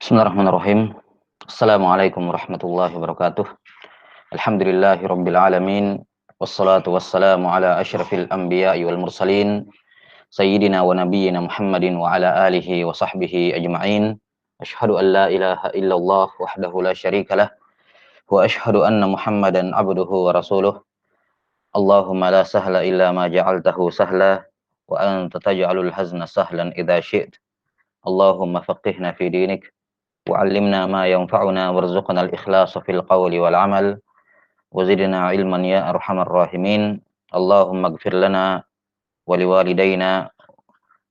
Bismillahirrahmanirrahim. Assalamualaikum warahmatullahi wabarakatuh. Alhamdulillahi rabbil alamin. Wassalatu wassalamu ala asyrafil anbiya'i wal mursalin. Sayyidina wa nabiyyina Muhammadin wa ala alihi wa sahbihi ajma'in. Ashhadu an la ilaha illallah wahdahu la syarikalah. Wa ashhadu anna Muhammadan abduhu wa rasuluh. Allahumma la sahla illa ma ja'altahu sahla. Wa anta taj'alul hazna sahlan idha syi'ta. Allahumma faqihna fi dinik. وعلمنا ما ينفعنا وارزقنا الإخلاص في القول والعمل وزدنا علما يا أرحم الراحمين اللهم اغفر لنا ولوالدينا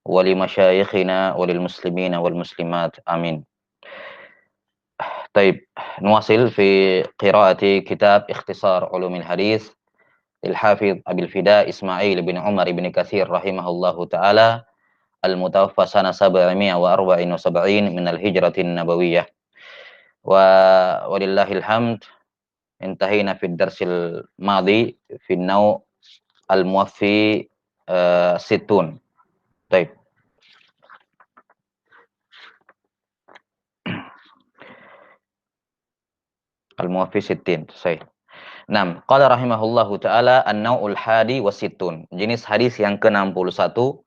ولمشايخنا وللمسلمين والمسلمات آمين. طيب نواصل في قراءة كتاب اختصار علوم الحديث للحافظ أبي الفداء إسماعيل بن عمر بن كثير رحمه الله تعالى المتوفى سنة 774 من الهجرة النبوية. ولله الحمد انتهينا في الدرس الماضي في النوع الموفي 60. طيب الموفي 60 صحيح. Nah, qala rahimahullahu taala an-nau'ul hadi wasittun. Jenis hadis yang ke-61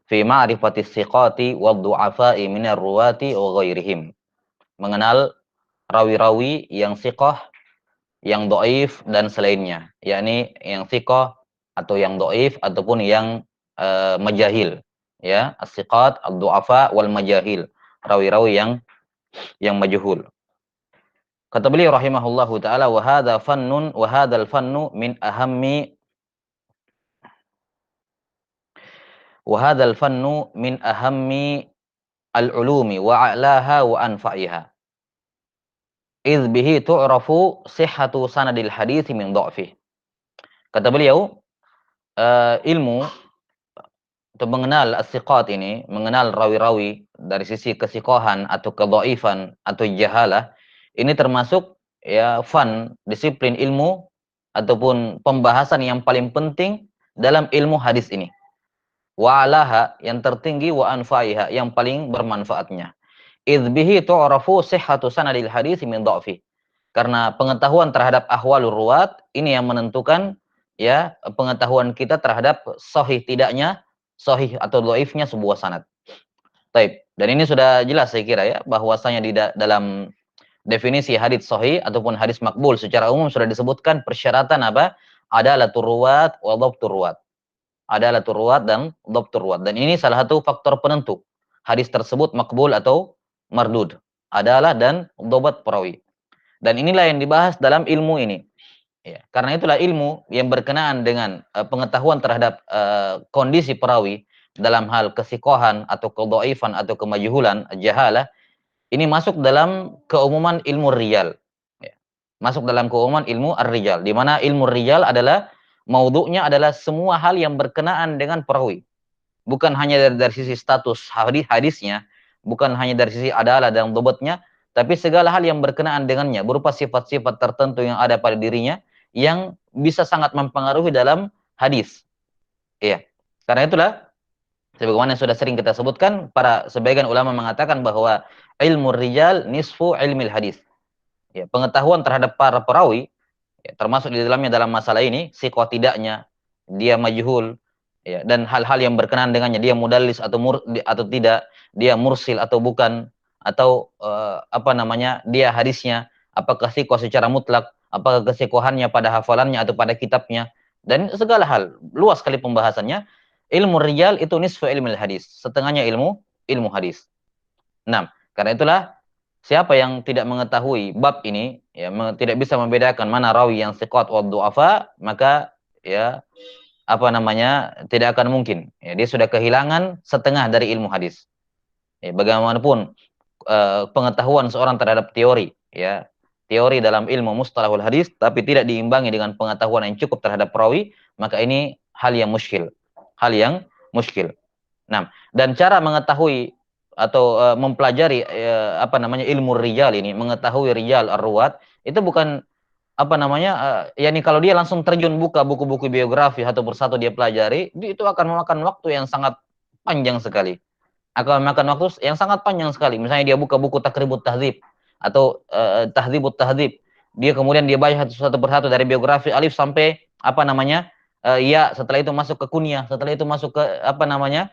fi ma'rifatis siqati wad du'afa'i minar ruwati wa ghairihim. Mengenal rawi-rawi yang siqah, yang dhaif dan selainnya, yakni yang siqah atau yang dhaif ataupun yang majahil, ya, as-siqat, ad-du'afa wal majahil, rawi-rawi yang majhul. Kata beliau rahimahullahu taala wa hadzal fannu min ahammi al-ulumi wa a'laha wa anfa'iha. Idz bihi tu'rafu sihhatu sanadil hadits min dha'fih. Kata beliau, ilmu untuk mengenal as-siqat ini, mengenal rawi-rawi dari sisi kesiqahan atau kedhaifan atau jahalah, ini termasuk ya disiplin ilmu ataupun pembahasan yang paling penting dalam ilmu hadis ini. Wa alaha, yang tertinggi, wa anfa'iha, yang paling bermanfaatnya. Idz bihi tu'rafu sihhatu sanadil hadits min dha'fi. Karena pengetahuan terhadap ahwalur ruwat ini yang menentukan ya pengetahuan kita terhadap sahih tidaknya, sahih atau dhaifnya sebuah sanad. Taib. Dan ini sudah jelas saya kira ya bahwasanya di dalam definisi hadits sahih ataupun hadis makbul secara umum sudah disebutkan persyaratan apa? Adalatur ruwat wa dhabtur ruwat. Adalatur ruwat dan dhabtur ruwat. Dan ini salah satu faktor penentu hadis tersebut makbul atau mardud. Adalah dan dhabat perawi. Dan inilah yang dibahas dalam ilmu ini. Ya, karena itulah ilmu yang berkenaan dengan pengetahuan terhadap kondisi perawi dalam hal kesikohan atau kedhaifan atau kemajhulan, jahalah, ini masuk dalam keumuman ilmu rijal. Ya. Masuk dalam keumuman ilmu ar-rijal, di mana ilmu rijal adalah maudhu'nya adalah semua hal yang berkenaan dengan perawi. Bukan hanya dari sisi status hadisnya, bukan hanya dari sisi adalah dan dhabatnya, tapi segala hal yang berkenaan dengannya berupa sifat-sifat tertentu yang ada pada dirinya yang bisa sangat mempengaruhi dalam hadis. Iya. Karena itulah sebagaimana yang sudah sering kita sebutkan, para sebagian ulama mengatakan bahwa ilmu rijal nisfu ilmil hadis. Ya, pengetahuan terhadap para perawi ya, termasuk di dalamnya dalam masalah ini siqah tidaknya, dia majhul ya, dan hal-hal yang berkenaan dengannya, dia mudallis atau tidak, dia mursil atau bukan, atau dia hadisnya apakah siqah secara mutlak, apakah kesiqahannya pada hafalannya atau pada kitabnya, dan segala hal luas sekali pembahasannya. Ilmu rijal itu nisfu ilmil hadis, setengahnya ilmu hadis. Nah, karena itulah siapa yang tidak mengetahui bab ini, ya, tidak bisa membedakan mana rawi yang siqat wa du'afa, maka ya tidak akan mungkin. Ya, dia sudah kehilangan setengah dari ilmu hadis. Ya, bagaimanapun pengetahuan seorang terhadap teori, ya, teori dalam ilmu mustalahul hadis, tapi tidak diimbangi dengan pengetahuan yang cukup terhadap perawi, maka ini hal yang muskil. Nah, dan cara mengetahui atau mempelajari ilmu rijal ini, mengetahui rijal ar-ruwat, itu bukan yakni kalau dia langsung terjun buka buku-buku biografi satu persatu dia pelajari, itu akan memakan waktu yang sangat panjang sekali. akan memakan waktu yang sangat panjang sekali. Misalnya dia buka buku Takribut Tahdzib atau Tahdzibut Tahdzib. Dia kemudian dia baca satu persatu dari biografi alif sampai apa namanya? Ya, setelah itu masuk ke kunyah, setelah itu masuk ke apa namanya?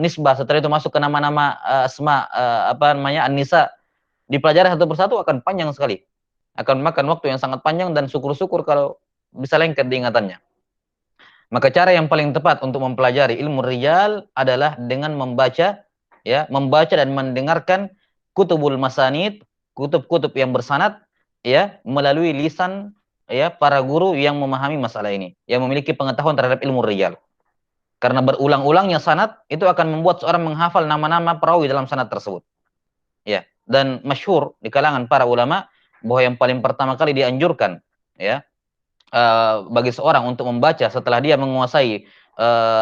Nisbah, setelah itu masuk ke nama-nama asma apa namanya? An-nisa. Dipelajari satu persatu akan panjang sekali. Akan makan waktu yang sangat panjang dan syukur-syukur kalau bisa lengket diingatannya. Maka cara yang paling tepat untuk mempelajari ilmu rijal adalah dengan membaca, ya, membaca dan mendengarkan kutubul masanid, kutub-kutub yang bersanad, ya, melalui lisan, ya, para guru yang memahami masalah ini, yang memiliki pengetahuan terhadap ilmu rijal. Karena berulang-ulangnya sanad itu akan membuat seorang menghafal nama-nama perawi dalam sanad tersebut. Ya, dan masyhur di kalangan para ulama bahwa yang paling pertama kali dianjurkan, ya, bagi seorang untuk membaca setelah dia menguasai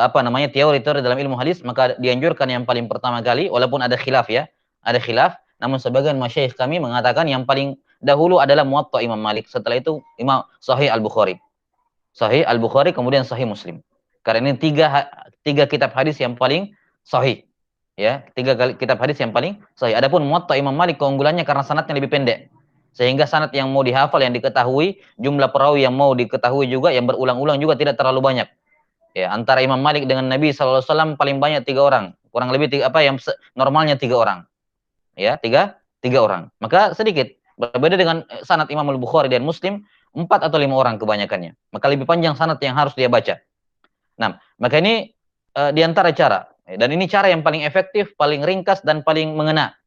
apa namanya teori-teori dalam ilmu hadis, maka dianjurkan yang paling pertama kali, walaupun ada khilaf, ya, ada khilaf, namun sebagian masyayikh kami mengatakan yang paling dahulu adalah Muwatta Imam Malik, setelah itu Imam Sahih Al-Bukhari. Sahih Al-Bukhari kemudian Sahih Muslim. Karena ini tiga kitab hadis yang paling sahih. Ya, kitab hadis yang paling sahih. Adapun Muwatta Imam Malik keunggulannya karena sanadnya lebih pendek. Sehingga sanad yang mau dihafal, yang diketahui, jumlah perawi yang mau diketahui juga, yang berulang-ulang juga tidak terlalu banyak. Ya, antara Imam Malik dengan Nabi SAW paling banyak 3 orang. Kurang lebih apa yang normalnya 3 orang. Ya, tiga orang. Maka sedikit. Berbeda dengan sanad Imam Al-Bukhari dan Muslim, 4 atau 5 orang kebanyakannya. Maka lebih panjang sanad yang harus dia baca. Nah, maka ini di antara cara. Dan ini cara yang paling efektif, paling ringkas, dan paling mengena.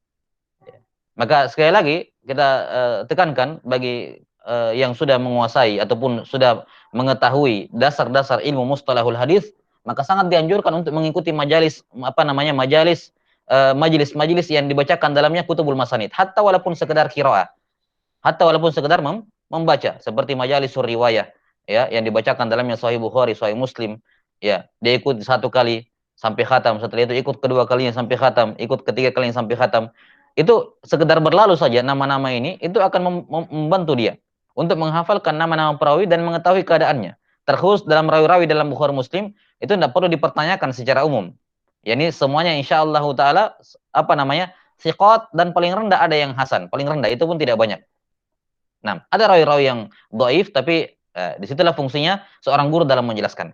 Maka sekali lagi kita tekankan bagi yang sudah menguasai ataupun sudah mengetahui dasar-dasar ilmu mustalahul hadis, maka sangat dianjurkan untuk mengikuti majalis apa namanya majelis-majelis yang dibacakan dalamnya kutubul masanid, hatta walaupun sekedar qiraah, hatta walaupun sekedar membaca seperti majalis riwayah, ya, yang dibacakan dalamnya Sahih Bukhari, Sahih Muslim, ya, dia ikut 1 kali sampai khatam, setelah itu ikut kedua kalinya sampai khatam, ikut ketiga kalinya sampai khatam. Itu sekedar berlalu saja nama-nama ini, itu akan membantu dia untuk menghafalkan nama-nama perawi dan mengetahui keadaannya. Terkhusus dalam rawi-rawi dalam Bukhari Muslim, itu tidak perlu dipertanyakan secara umum. Ya, ini semuanya insyaallah taala apa namanya? Siqat, dan paling rendah ada yang hasan, paling rendah itu pun tidak banyak. Nah, ada rawi-rawi yang dhaif, tapi disitulah fungsinya seorang guru dalam menjelaskan.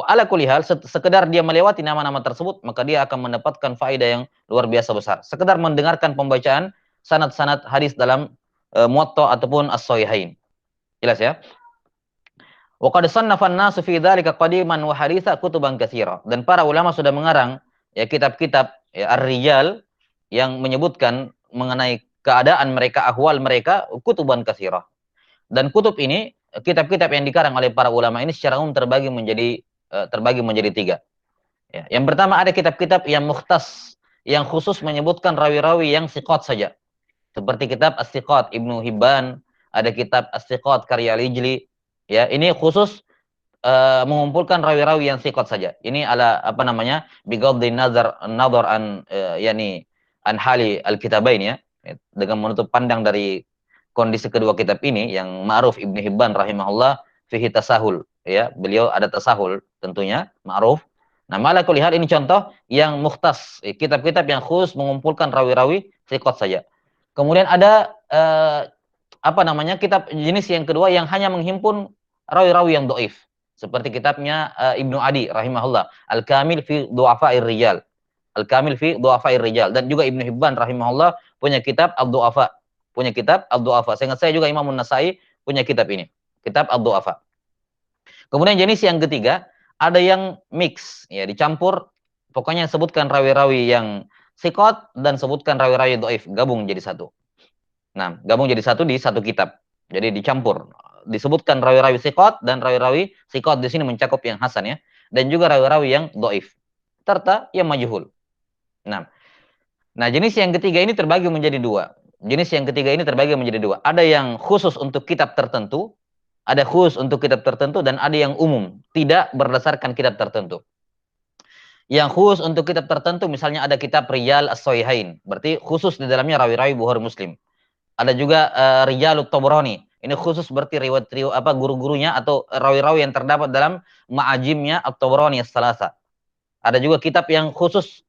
Ala kulli hal, sekedar dia melewati nama-nama tersebut, maka dia akan mendapatkan faedah yang luar biasa besar. Sekedar mendengarkan pembacaan sanad-sanad hadis dalam Muwatta ataupun As-Sahihain. Jelas, ya? Wa qad sannafa an-nasu fi dzalika qadiman wa haditsa kutuban katsira. Dan para ulama sudah mengarang, ya, kitab-kitab, ya, ar-rijal yang menyebutkan mengenai keadaan mereka, ahwal mereka, kutuban katsira. Dan kutub ini, kitab-kitab yang dikarang oleh para ulama ini secara umum terbagi menjadi 3. Ya, yang pertama ada kitab-kitab yang mukhtas, yang khusus menyebutkan rawi-rawi yang siqat saja. Seperti kitab As-Siqat Ibnu Hibban, ada kitab As-Siqat karya Al-Ijli. Ya, ini khusus mengumpulkan rawi-rawi yang siqat saja. Ini ala apa namanya? Bighaddi nazar an yani an hali al-kitabain, ya. Dengan menutup pandang dari kondisi kedua kitab ini, yang ma'ruf Ibnu Hibban rahimahullah fihi tasahul, ya, beliau ada tasahul tentunya, ma'ruf. Nah, malah kulihat ini contoh yang mukhtas, kitab-kitab yang khusus mengumpulkan rawi-rawi siqat saja. Kemudian ada apa namanya? Kitab jenis yang kedua yang hanya menghimpun rawi-rawi yang dhaif. Seperti kitabnya Ibnu Adi rahimahullah, Al-Kamil fi Du'afa'ir Rijal. Al-Kamil fi Du'afa'ir Rijal, dan juga Ibnu Hibban rahimahullah punya kitab Ad-Du'afa. Punya kitab Ad-Du'afa. Seingat saya juga Imam An-Nasai punya kitab ini, kitab Ad-Du'afa. Kemudian jenis yang ketiga, ada yang mix, ya, dicampur, pokoknya sebutkan rawi-rawi yang sikot dan sebutkan rawi-rawi dhaif, gabung jadi satu. Nah, gabung jadi satu di satu kitab. Jadi dicampur. Disebutkan rawi-rawi sikot, dan rawi-rawi sikot di sini mencakup yang hasan, ya. Dan juga rawi-rawi yang dhaif. Serta yang majhul. Nah, jenis yang ketiga ini terbagi menjadi 2. Jenis yang ketiga ini terbagi menjadi 2. Ada yang khusus untuk kitab tertentu, ada khusus untuk kitab tertentu, dan ada yang umum, tidak berdasarkan kitab tertentu. Yang khusus untuk kitab tertentu, misalnya ada kitab Rijal As-Sahihain, berarti khusus di dalamnya rawi-rawi Bukhari Muslim. Ada juga Rijalut Tabrani. Ini khusus berarti riwayat apa guru-gurunya atau rawi-rawi yang terdapat dalam ma'ajimnya At-Tabrani As-Salasa. Ada juga kitab yang khusus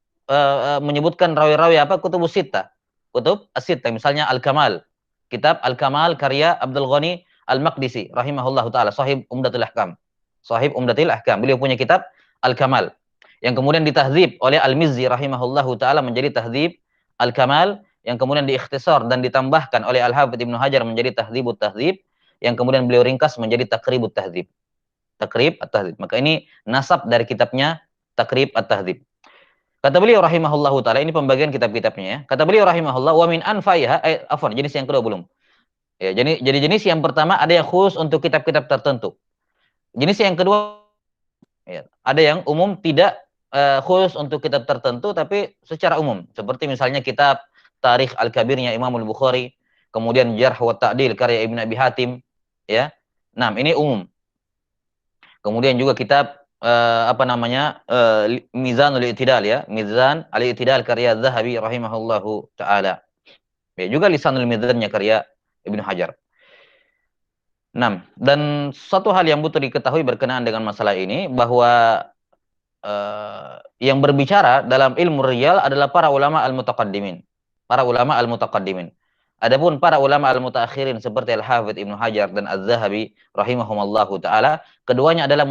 menyebutkan rawi-rawi apa kutubus sittah. Kutub as-sittah misalnya Al-Kamal. Kitab Al-Kamal karya Abdul Ghani Al-Maqdisi rahimahullahu taala, Sahib Umdatul Ahkam. Sahib Umdatul Ahkam. Beliau punya kitab Al-Kamal yang kemudian ditahdzib oleh Al-Mizzi rahimahullahu taala menjadi tahdzib Al-Kamal, yang kemudian diikhtisar dan ditambahkan oleh Al-Hafidz Ibnu Hajar menjadi Tahdzibut Tahdzib, yang kemudian beliau ringkas menjadi Taqribut Tahdzib. Taqrib At-Tahdzib. Maka ini nasab dari kitabnya Taqrib At-Tahdzib. Kata beliau rahimahullahu taala, ini pembagian kitab-kitabnya ya. Kata beliau rahimahullah, wa min anfaiha, afwan, jenis yang kedua belum. Ya, jadi jenis yang pertama ada yang khusus untuk kitab-kitab tertentu. Jenis yang kedua ya, ada yang umum tidak khusus untuk kitab tertentu tapi secara umum. Seperti misalnya kitab Tarikh Al-Kabirnya Imam Al-Bukhari, kemudian Jarh wa Ta'dil karya Ibnu Abi Hatim, ya. Nah, ini umum. Kemudian juga kitab apa namanya Mizanul I'tidal ya, Mizan Al-I'tidal karya Zahabi rahimahullahu taala. Ya, juga Lisanul Mizannya karya Ibnu Hajar. Nah, dan satu hal yang butuh diketahui berkenaan dengan masalah ini bahwa yang berbicara dalam ilmu riyal adalah para ulama al-mutaqaddimin. Para ulama al-mutaqaddimin. Adapun para ulama al-mutaakhirin seperti Al-Hafidz Ibnu Hajar dan Az-Zahabi rahimahumallahu taala, keduanya adalah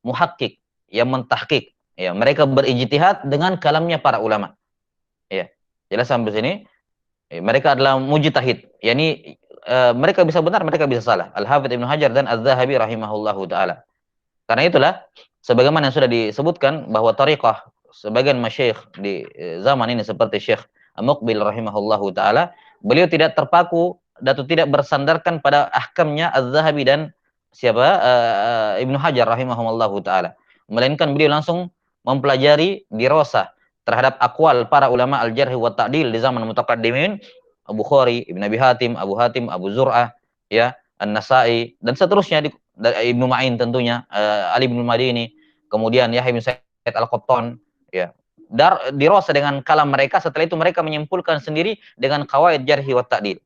muhakkik yang mentahqiq. Ya, mereka berijtihad dengan kalamnya para ulama. Ya. Jelas sampai sini? Ya, mereka adalah mujtahid. Yani mereka bisa benar, mereka bisa salah. Al-Hafidz Ibnu Hajar dan Az-Zahabi rahimahullahu taala. Karena itulah sebagaimana yang sudah disebutkan bahwa tariqah sebagian masyayikh di zaman ini seperti Syekh Muqbil rahimahullahu taala, beliau tidak terpaku atau tidak bersandarkan pada ahkamnya Az-Zahabi dan Ibnu Hajar rahimahullahu taala, melainkan beliau langsung mempelajari dirasah terhadap akwal para ulama al-jarh wa ta'dil di zaman mutaqaddimin, Bukhari, Ibnu Abi Hatim, Abu Zur'ah, ya, An-Nasai dan seterusnya, Ibnu Ma'in tentunya, Ali bin Madini, kemudian Yahya bin Sa'id Al-Qattan, ya. Dirasa dengan kalam mereka, setelah itu mereka menyimpulkan sendiri dengan qawaid jarhi wa ta'dil.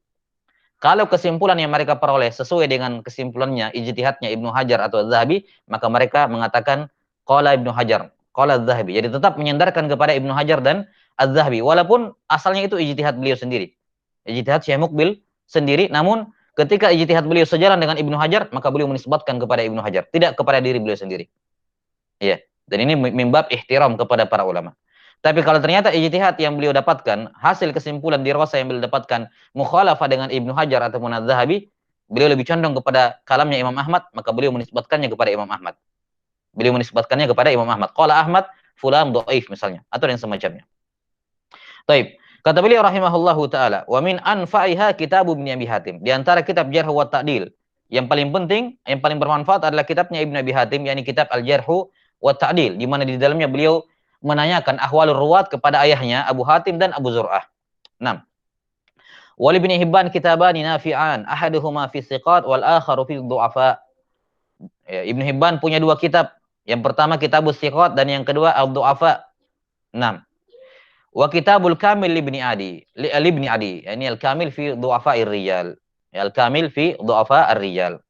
Kalau kesimpulan yang mereka peroleh sesuai dengan kesimpulannya ijtihadnya Ibnu Hajar atau Az-Zahabi, maka mereka mengatakan qala Ibnu Hajar, qala Az-Zahabi. Jadi tetap menyandarkan kepada Ibnu Hajar dan Az-Zahabi walaupun asalnya itu ijtihad beliau sendiri. Ijtihad Syekh Muqbil sendiri, namun ketika ijtihad beliau sejalan dengan Ibnu Hajar, maka beliau menisbatkan kepada Ibnu Hajar, tidak kepada diri beliau sendiri. Iya, dan ini mimbab ihtiram kepada para ulama. Tapi kalau ternyata ijtihad yang beliau dapatkan, hasil kesimpulan dirasa yang beliau dapatkan mukhalafah dengan Ibnu Hajar ataupun Az-Zahabi, beliau lebih condong kepada kalamnya Imam Ahmad, maka beliau menisbatkannya kepada Imam Ahmad. Beliau menisbatkannya kepada Imam Ahmad. Qala Ahmad fulan dhaif misalnya, atau yang semacamnya. Taib. Kata beliau rahimahullahu taala, wa min anfa'iha kitab Ibnu Abi Hatim. Di antara kitab Jarh wa Ta'dil yang paling penting, yang paling bermanfaat adalah kitabnya Ibnu Abi Hatim, yakni kitab Al-Jarh wa Ta'dil, di mana di dalamnya beliau menanyakan ahwalur ruwat kepada ayahnya Abu Hatim dan Abu Zur'ah. 6. Wal Ibnu Hibban kitabani nafi'an, ahaduhuma fi thiqat wal akharu fi dhu'afa. Ya, Ibnu Hibban punya dua kitab. Yang pertama Kitabus Thiqat dan yang kedua Ad-Dhu'afa. 6. Wa Kitabul Kamil Ibni Adi, Ibni Adi, yani Al-Kamil fi Dhu'afa'ir Rijal. Ya, Al-Kamil fi Dhu'afa'ir Rijal.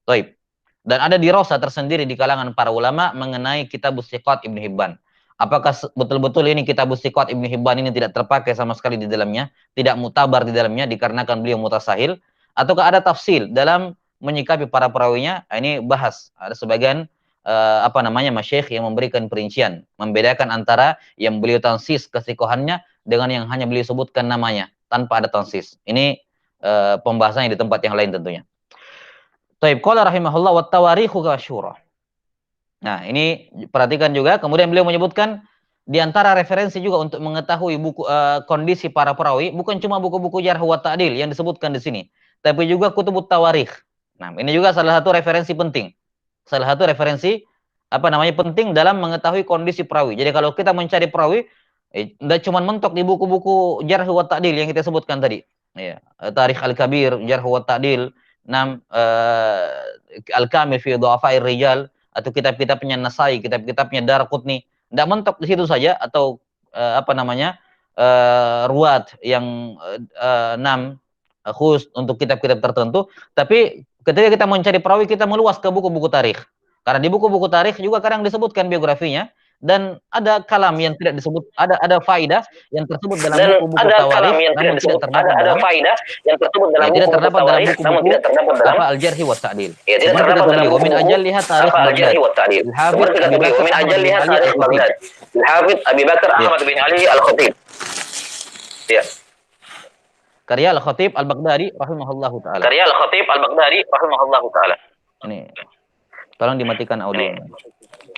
Baik. Dan ada dirasa tersendiri di kalangan para ulama mengenai Kitabus Thiqat Ibnu Hibban. Apakah betul-betul ini Kitabus Thiqat Ibnu Hibban ini tidak terpakai sama sekali di dalamnya, tidak mutabar di dalamnya dikarenakan beliau mutasahil, ataukah ada tafsil dalam menyikapi para perawinya? Ini bahas. Ada sebagian masyayikh yang memberikan perincian, membedakan antara yang beliau tansis kesikohannya dengan yang hanya beliau sebutkan namanya tanpa ada tansis. Ini pembahasannya di tempat yang lain tentunya. Taib qala rahimahullah wa tawarikhu kasyura. Nah, ini perhatikan juga, kemudian beliau menyebutkan di antara referensi juga untuk mengetahui buku kondisi para perawi, bukan cuma buku-buku Jarh wa Ta'dil yang disebutkan di sini, tapi juga kutubut tawarikh. Nah, ini juga salah satu referensi penting. Salah satu referensi penting dalam mengetahui kondisi perawi. Jadi kalau kita mencari perawi, tidak cuma mentok di buku-buku Jarh wa Ta'dil yang kita sebutkan tadi. Ya, Tarikh Al-Kabir, Jarh wa Ta'dil, Al-Kamil fi Dhu'afa'ir Rijal, atau kitab-kitabnya Nasai, kitab-kitabnya Daraqutni. Tidak mentok di situ saja, atau ruwat yang 6 khusus untuk kitab-kitab tertentu, tapi ketika kita mencari perawi, kita meluas ke buku-buku tarikh. Karena di buku-buku tarikh juga kadang disebutkan biografinya, dan ada kalam yang tidak disebut, ada faidah yang tersebut dalam Dan buku-buku ada kalam tawarikh yang tidak namun tidak disebut, terdapat ada dalam faidah yang tersebut dalam tidak buku-buku terdapat dalam tawarikh, namun buku-buku tidak terdapat dalam Al-Jarh wa Ta'dil. ya, tidak Seperti terdapat kata dalam beliau, "Wa min buku-buku ajalliha Tarikh Al-Jarh Baghdad, wa Ta'dil." Al-Hafidz Seperti kata Abi beliau, Bakar "Wa min Ahmad bin ajalliha Ali Tarikh Al-Khatib." Baghdad." Al-Hafidz Abi Bakar Ya. Ahmad bin Ali Al-Khatib. Ya. Karya Al-Khatib Al-Baghdadi rahimahullahu taala. Karya Al-Khatib Al-Baghdadi rahimahullahu taala. Ini tolong dimatikan audionya.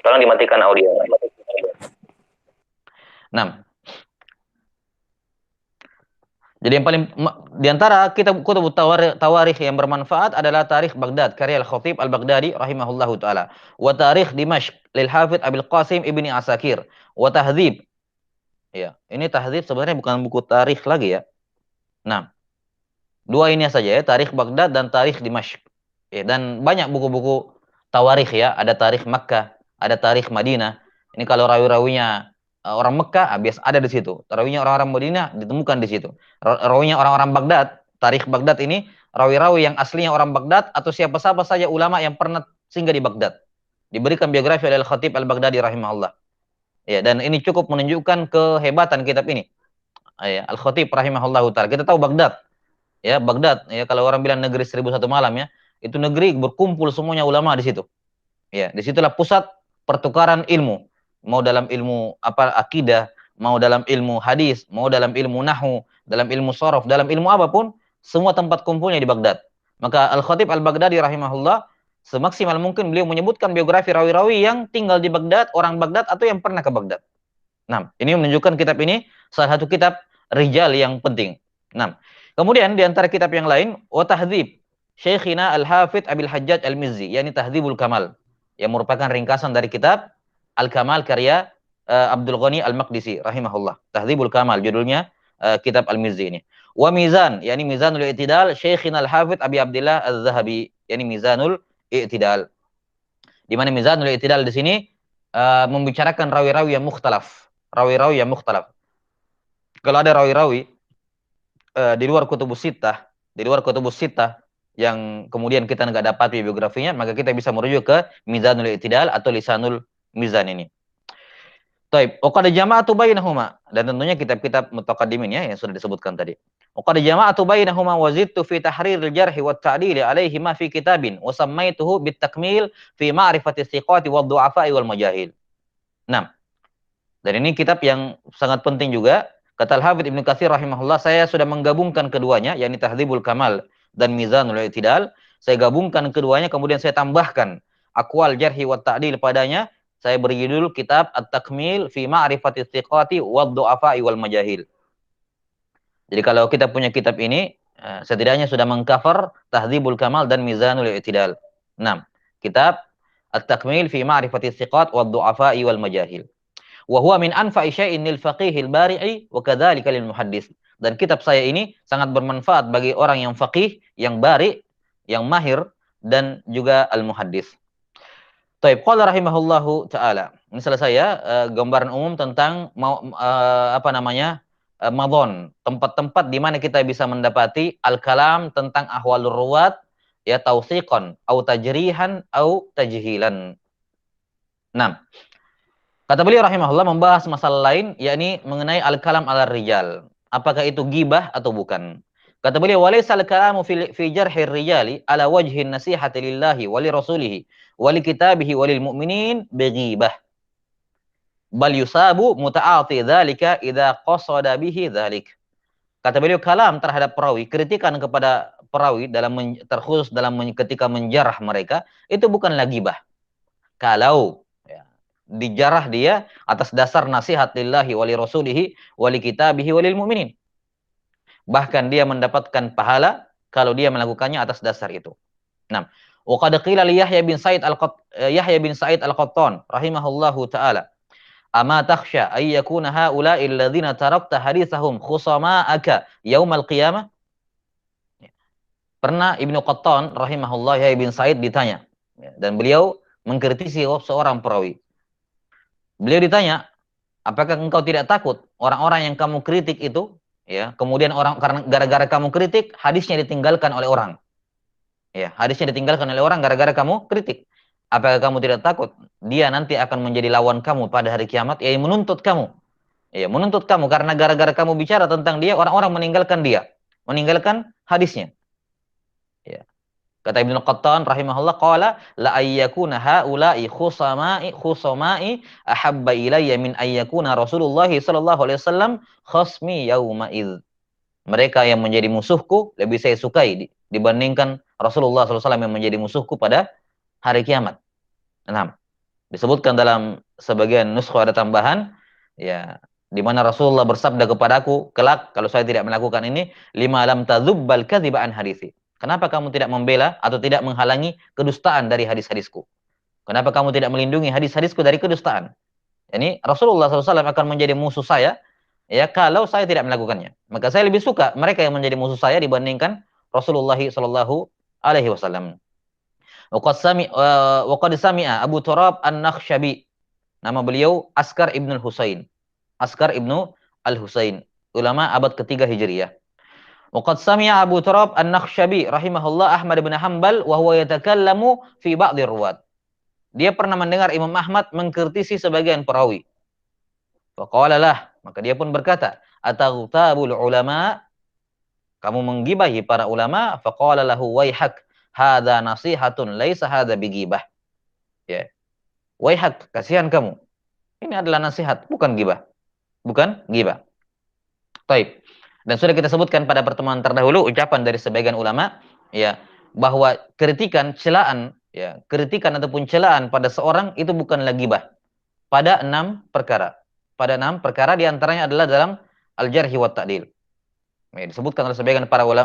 Tolong dimatikan audionya. 6. Jadi yang paling di antara kitab kutub tawarikh yang bermanfaat adalah Tarikh Baghdad karya Al-Khatib Al-Baghdadi rahimahullahu taala, wa Tarikh Dimashq lil Hafidz Abil Qasim Ibni Asakir, wa Tahdzib. Ya, ini Tahdzib sebenarnya bukan buku tarikh lagi ya. Nah, dua ini saja ya, Tarikh Baghdad dan Tarikh Dimashq. Ya, dan banyak buku-buku tawarikh ya, ada Tarikh Makkah, ada Tarikh Madinah. Ini kalau rawi-rawinya orang Mekah, bias ada di situ. Rawinya orang-orang Madinah ditemukan di situ. Rawinya orang-orang Baghdad, Tarikh Baghdad ini rawi-rawi yang aslinya orang Baghdad atau siapa-siapa saja ulama yang pernah singgah di Baghdad. Diberikan biografi oleh Al-Khatib Al-Baghdadi rahimahullah. Ya, dan ini cukup menunjukkan kehebatan kitab ini. Ya, Al-Khatib rahimahullahu taala. Kita tahu Baghdad. Ya, Baghdad ya, kalau orang bilang negeri 1001 malam ya, itu negeri berkumpul semuanya ulama di situ. Ya, disitulah pusat pertukaran ilmu. Mau dalam ilmu apa akidah, mau dalam ilmu hadis, mau dalam ilmu nahwu, dalam ilmu sorof, dalam ilmu apapun, semua tempat kumpulnya di Baghdad. Maka Al-Khatib Al-Baghdadi rahimahullah, semaksimal mungkin beliau menyebutkan biografi rawi-rawi yang tinggal di Baghdad, orang Baghdad atau yang pernah ke Baghdad. Nah, ini menunjukkan kitab ini salah satu kitab rijal yang penting. Nah, kemudian di antara kitab yang lain, wa Tahdzib Syekhina Al-Hafidz Abil Hajjaj Al-Mizzi, yakni Tahdzibul Kamal, yang merupakan ringkasan dari kitab Al-Kamal karya Abdul Ghani Al-Maqdisi rahimahullah. Tahdzibul Kamal judulnya kitab Al-Mizzi ini. Wa Mizan, yakni Mizanul I'tidal Syekhina Al-Hafidz Abi Abdillah Az-Zahabi, yakni Mizanul I'tidal. Di mana Mizanul I'tidal di sini membicarakan rawi-rawi yang mukhtalaf. Rawi-rawi yang mukhtalaf. Kalau ada rawi-rawi di luar kutubus sittah, yang kemudian kita nggak dapat biografinya, maka kita bisa merujuk ke Mizanul I'tidal atau Lisanul Mizan ini. Taib, qad jama'atu bainahuma, dan tentunya kitab-kitab mutaqaddimin ya yang sudah disebutkan tadi. Qad jama'atu bainahuma wa zidtu fi tahriril jarh wa ta'dil alaihi ma fi kitabin wa sammaituhu bit takmil fi ma'rifati thiqati wad du'afa'i wal majahil. Nah, dan ini kitab yang sangat penting juga. Kata Al-Hafidz Ibnu Katsir rahimahullah, saya sudah menggabungkan keduanya, yakni Tahdzibul Kamal dan Mizanul I'tidal. Saya gabungkan keduanya, kemudian saya tambahkan aqwal jarhi wa ta'dil padanya. Saya beri judul kitab At-Takmil fi Ma'rifati Thiqati wad Du'afa'i wal Majahil. Jadi kalau kita punya kitab ini, setidaknya sudah mengcover Tahdzibul Kamal dan Mizanul I'tidal. 6. Kitab At-Takmil fi Ma'rifati Thiqat wad Du'afa'i wal Majahil. Wa huwa min anfa'i syai'in lil faqihil bari'i wa kadzalika lil muhaddis. Dan kitab saya ini sangat bermanfaat bagi orang yang faqih, yang bari, yang mahir, dan juga al-muhaddis. Taib, qala rahimahullahu taala. Ini selesai ya gambaran umum tentang madhon, tempat-tempat di mana kita bisa mendapati al-kalam tentang ahwalur ruwat, ya tausiqan au tajrihan au tajhilan. 6. Kata beliau rahimahullah membahas masalah lain, yakni mengenai al-kalam ala rijal. Apakah itu gibah atau bukan? Kata beliau, walaysa al-kalamu fi jarhir rijali ala wajhin nasihati lillahi wa li rasulihi wa li kitabihi wa lil mu'minin bighibah. Bal yusabu muta'ati dzalika idza qasada bihi dzalik. Kata beliau, kalam terhadap perawi, kritikan kepada perawi terkhusus dalam ketika menjarah mereka, itu bukanlah gibah. Kalau dijarah dia atas dasar nasihat lillahi wali rasulihi wali kitabihi walil mu'minin, bahkan dia mendapatkan pahala kalau dia melakukannya atas dasar itu. Nah, wa qad qila li Yahya bin Sa'id al-Qattan rahimahullahu taala, ama takhsha ay yakuna haula'i alladhina tarakta hadithahum khusama'aka yaumal qiyamah. Pernah Ibnu Qattan rahimahullah, Yahya bin Sa'id ditanya, dan beliau mengkritisi seorang perawi. Beliau ditanya, apakah engkau tidak takut orang-orang yang kamu kritik itu, ya, kemudian karena gara-gara kamu kritik, hadisnya ditinggalkan oleh orang. Ya, hadisnya ditinggalkan oleh orang gara-gara kamu kritik. Apakah kamu tidak takut dia nanti akan menjadi lawan kamu pada hari kiamat, yaitu menuntut kamu. Ya, menuntut kamu karena gara-gara kamu bicara tentang dia, orang-orang meninggalkan dia, meninggalkan hadisnya. Ya. Kata Ibnu Qattan rahimahullah, qala la ayyakuna haula'i khusama'i ahabba ilayya min ayyakuna Rasulullah sallallahu alaihi wasallam khasmi yauma id. Mereka yang menjadi musuhku lebih saya sukai dibandingkan Rasulullah sallallahu alaihi wasallam yang menjadi musuhku pada hari kiamat. Nah, disebutkan dalam sebagian nuskha ada tambahan, ya, di mana Rasulullah bersabda kepadaku, kelak kalau saya tidak melakukan ini, lima lam tadzubbal kadhiba an hadisi. Kenapa kamu tidak membela atau tidak menghalangi kedustaan dari hadis-hadisku? Kenapa kamu tidak melindungi hadis-hadisku dari kedustaan? Ini Rasulullah SAW akan menjadi musuh saya, ya, kalau saya tidak melakukannya. Maka saya lebih suka mereka yang menjadi musuh saya dibandingkan Rasulullah SAW alaihi wasallam. Waqad sami'a Abu Turab An-Nakhshabi. Nama beliau Askar Ibn Husain. Askar Ibnu Al-Husain, ulama abad ketiga Hijriyah. Waqad sami'a Abu Turab An-Nakhshabi rahimahullah Ahmad bin Hanbal wa huwa yatakallamu fi ba'dhi ruwat. Dia pernah mendengar Imam Ahmad mengkritisi sebagian perawi. Faqala lah, maka dia pun berkata, "Ataghtabul ulama?" Kamu menggibahi para ulama? Faqala lahu waihak, hadza nasihatun laisa hadza bigibah. Ya. Waihak, kasihan kamu. Ini adalah nasihat, bukan gibah. Bukan gibah. Taib. Dan sudah kita sebutkan pada pertemuan terdahulu ucapan dari sebagian ulama, ya, bahwa kritikan, celaan, ya, kritikan ataupun celaan pada seorang itu bukanlah gibah. Pada 6 perkara. Pada 6 perkara diantaranya adalah dalam al-jarhi wa ta'dil. Ya, disebutkan oleh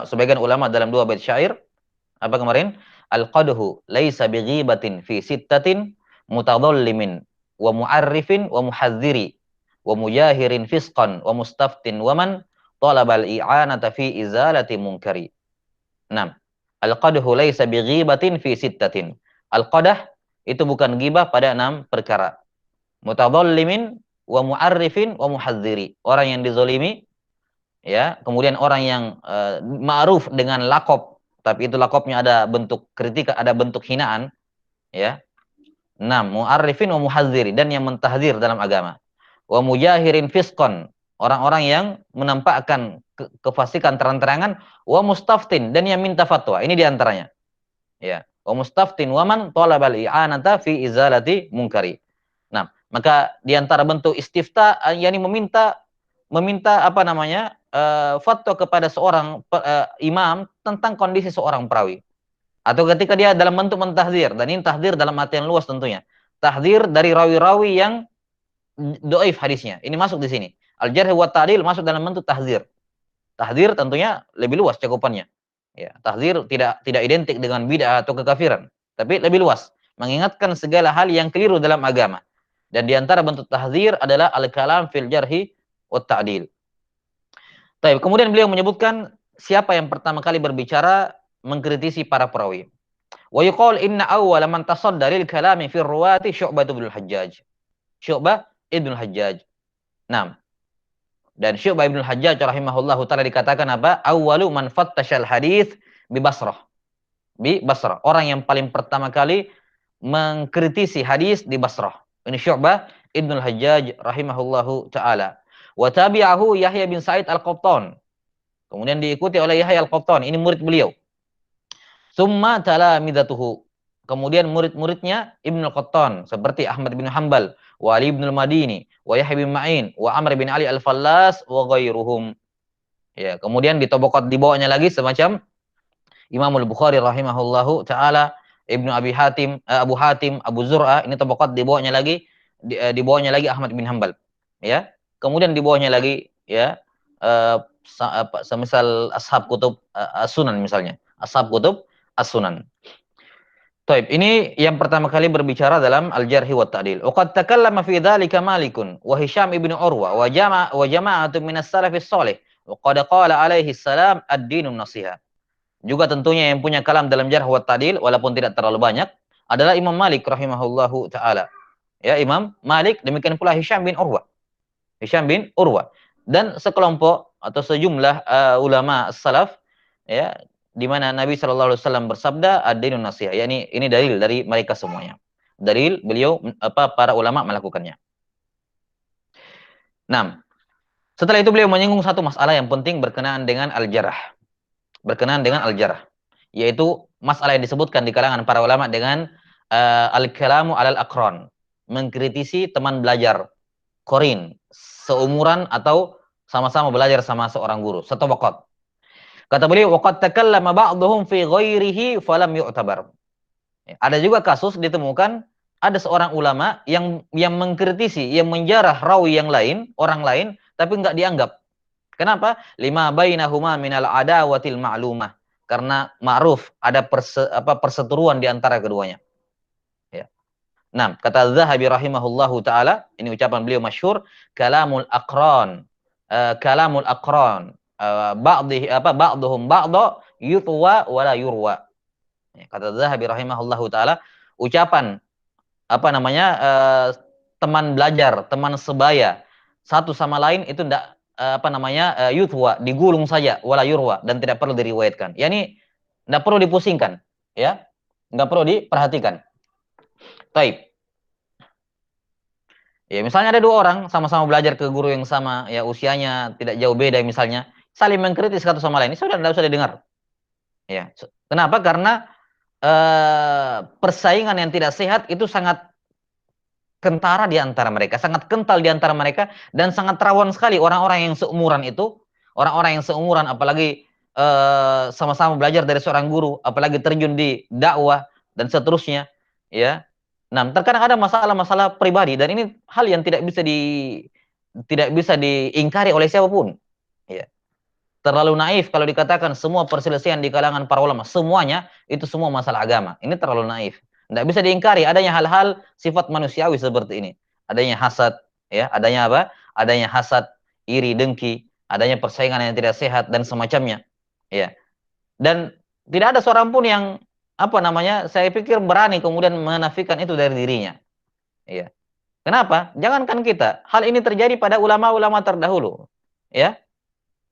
sebagian ulama dalam 2 bait syair. Apa kemarin? Al-qadhu laisa bighibatin fi sittatin mutadhallimin wa mu'arrifin wa muhadziri wa mujahirin fisqan wa mustaftin wa man talabal i'anata fi izalati munkari. 6. Al-qadhu laisa bighibatin fi sittatin. Al-qadah itu bukan ghibah pada 6 perkara. Mutadhallimin wa mu'arrifin wa muhadziri. Orang yang dizalimi, ya, kemudian orang yang ma'ruf dengan lakop, tapi itu lakopnya ada bentuk kritik, ada bentuk hinaan, ya. 6. Mu'arrifin wa muhadziri, dan yang mentahdzir dalam agama. Wa mujahirin fisqan, orang-orang yang menampakkan kefasikan terang-terangan. Wa mustaftin, dan yang minta fatwa. Ini diantaranya, ya. Wa mustaftin wa man talabal i'anata fi izalati munkari. Nah, maka diantara bentuk istifta, yakni meminta apa namanya, fatwa kepada seorang imam tentang kondisi seorang perawi. Atau ketika dia dalam bentuk mentahdzir, dan ini tahdzir dalam artian luas tentunya. Tahdzir dari rawi-rawi yang dhaif hadisnya. Ini masuk di sini. Al-jarh wa ta'dil masuk dalam bentuk tahdzir. Tahdzir tentunya lebih luas cakupannya. Ya, tahdzir tidak identik dengan bid'ah atau kekafiran, tapi lebih luas, mengingatkan segala hal yang keliru dalam agama. Dan di antara bentuk tahdzir adalah al-kalam fil jarhi wa ta'dil. Baik, kemudian beliau menyebutkan siapa yang pertama kali berbicara mengkritisi para perawi. Wa yuqal inna awwala man tasadda lil kalami fi ruwati Syu'bah ibn al-Hajjaj. Syu'bah ibn al-Hajjaj. Naam. Dan Syu'bah ibn al-Hajjaj rahimahullahu taala dikatakan apa? Awwalu man fattashal hadits bi Basrah. Bi Basrah. Orang yang paling pertama kali mengkritisi hadis di Basrah. Ini Syu'bah ibn al-Hajjaj rahimahullahu taala. Wa tabi'ahu Yahya bin Sa'id al-Qattan. Kemudian diikuti oleh Yahya al-Qattan, ini murid beliau. Summa talamidatuhu. Kemudian murid-muridnya Ibnu al-Qattan seperti Ahmad bin Hanbal, wa Ali bin al-Madini, wa Yahya bin Ma'in, wa Amr bin Ali al-Fallas wa ghairuhum. Ya, kemudian di bawahnya lagi semacam Imam al-Bukhari rahimahullahu taala, Ibnu Abi Hatim, Abu Hatim, Abu Zur'ah, ini tabaqat di bawahnya lagi di bawahnya lagi Ahmad bin Hanbal. Ya. Kemudian di bawahnya lagi, ya, semisal ashab kutub as-sunan misalnya. Ashab kutub as-sunan. Taib, ini yang pertama kali berbicara dalam al-jarhi wa ta'dil. Waqad takallama fi dzalika Malikun wa Hisham ibnu Urwa wa jama'atun minas salafis shalih. Wa qad qala alaihi salam ad-dinun nasiha. Juga tentunya yang punya kalam dalam jarh wa ta'dil walaupun tidak terlalu banyak adalah Imam Malik rahimahullahu taala. Ya, Imam Malik, demikian pula Hisham bin Urwa. Hisham bin Urwa dan sekelompok atau sejumlah ulama salaf, ya, di mana Nabi sallallahu alaihi wasallam bersabda ad-dinun nasiha, yakni ini dalil dari mereka semuanya. dalil beliau para ulama melakukannya. Nah, setelah itu beliau menyinggung satu masalah yang penting berkenaan dengan al-jarh. Berkenaan dengan al-jarh, yaitu masalah yang disebutkan di kalangan para ulama dengan al-kalamu alal aqran, mengkritisi teman belajar qarin, seumuran atau sama-sama belajar sama seorang guru, setabaqat. Kata beliau, waqad takallama ba'dhum fi ghairihi falam yu'tabar. Ada juga kasus ditemukan ada seorang ulama yang mengkritisi, yang menjarah rawi yang lain, orang lain, tapi enggak dianggap. Kenapa? Lima bainahuma minal adawatil ma'lumah. Karena ma'ruf ada perseteruan di antara keduanya. Ya. Nah, kata Zahabi rahimahullahu taala, ini ucapan beliau masyhur, kalamul aqran. Kalamul aqran. Ba'dhum ba'dha yutwa wala yurwa. Ya, kata Zahabi rahimahullahu taala, ucapan teman belajar, teman sebaya satu sama lain itu tidak yutwa, digulung saja, wala yurwa, dan tidak perlu diriwayatkan. Yani tidak perlu dipusingkan, ya, nggak perlu diperhatikan. Taib. Ya, misalnya ada dua orang sama-sama belajar ke guru yang sama, ya usianya tidak jauh beda misalnya, saling mengkritis satu sama lain, sudah tidak usah didengar. Ya, kenapa? Karena persaingan yang tidak sehat itu sangat kentara di antara mereka, sangat kental di antara mereka, dan sangat rawan sekali orang-orang yang seumuran itu, orang-orang yang seumuran, apalagi sama-sama belajar dari seorang guru, apalagi terjun di dakwah dan seterusnya, ya. Nah, terkadang ada masalah-masalah pribadi dan ini hal yang tidak bisa diingkari oleh siapapun. Ya. Terlalu naif kalau dikatakan semua perselisihan di kalangan para ulama, semuanya itu semua masalah agama. Ini terlalu naif. Tidak bisa diingkari adanya hal-hal sifat manusiawi seperti ini. Adanya hasad, ya, adanya apa? Adanya hasad, iri, dengki, adanya persaingan yang tidak sehat dan semacamnya. Ya. Dan tidak ada seorang pun yang saya pikir berani kemudian menafikan itu dari dirinya. Ya. Kenapa? Jangankan kita, hal ini terjadi pada ulama-ulama terdahulu. Ya.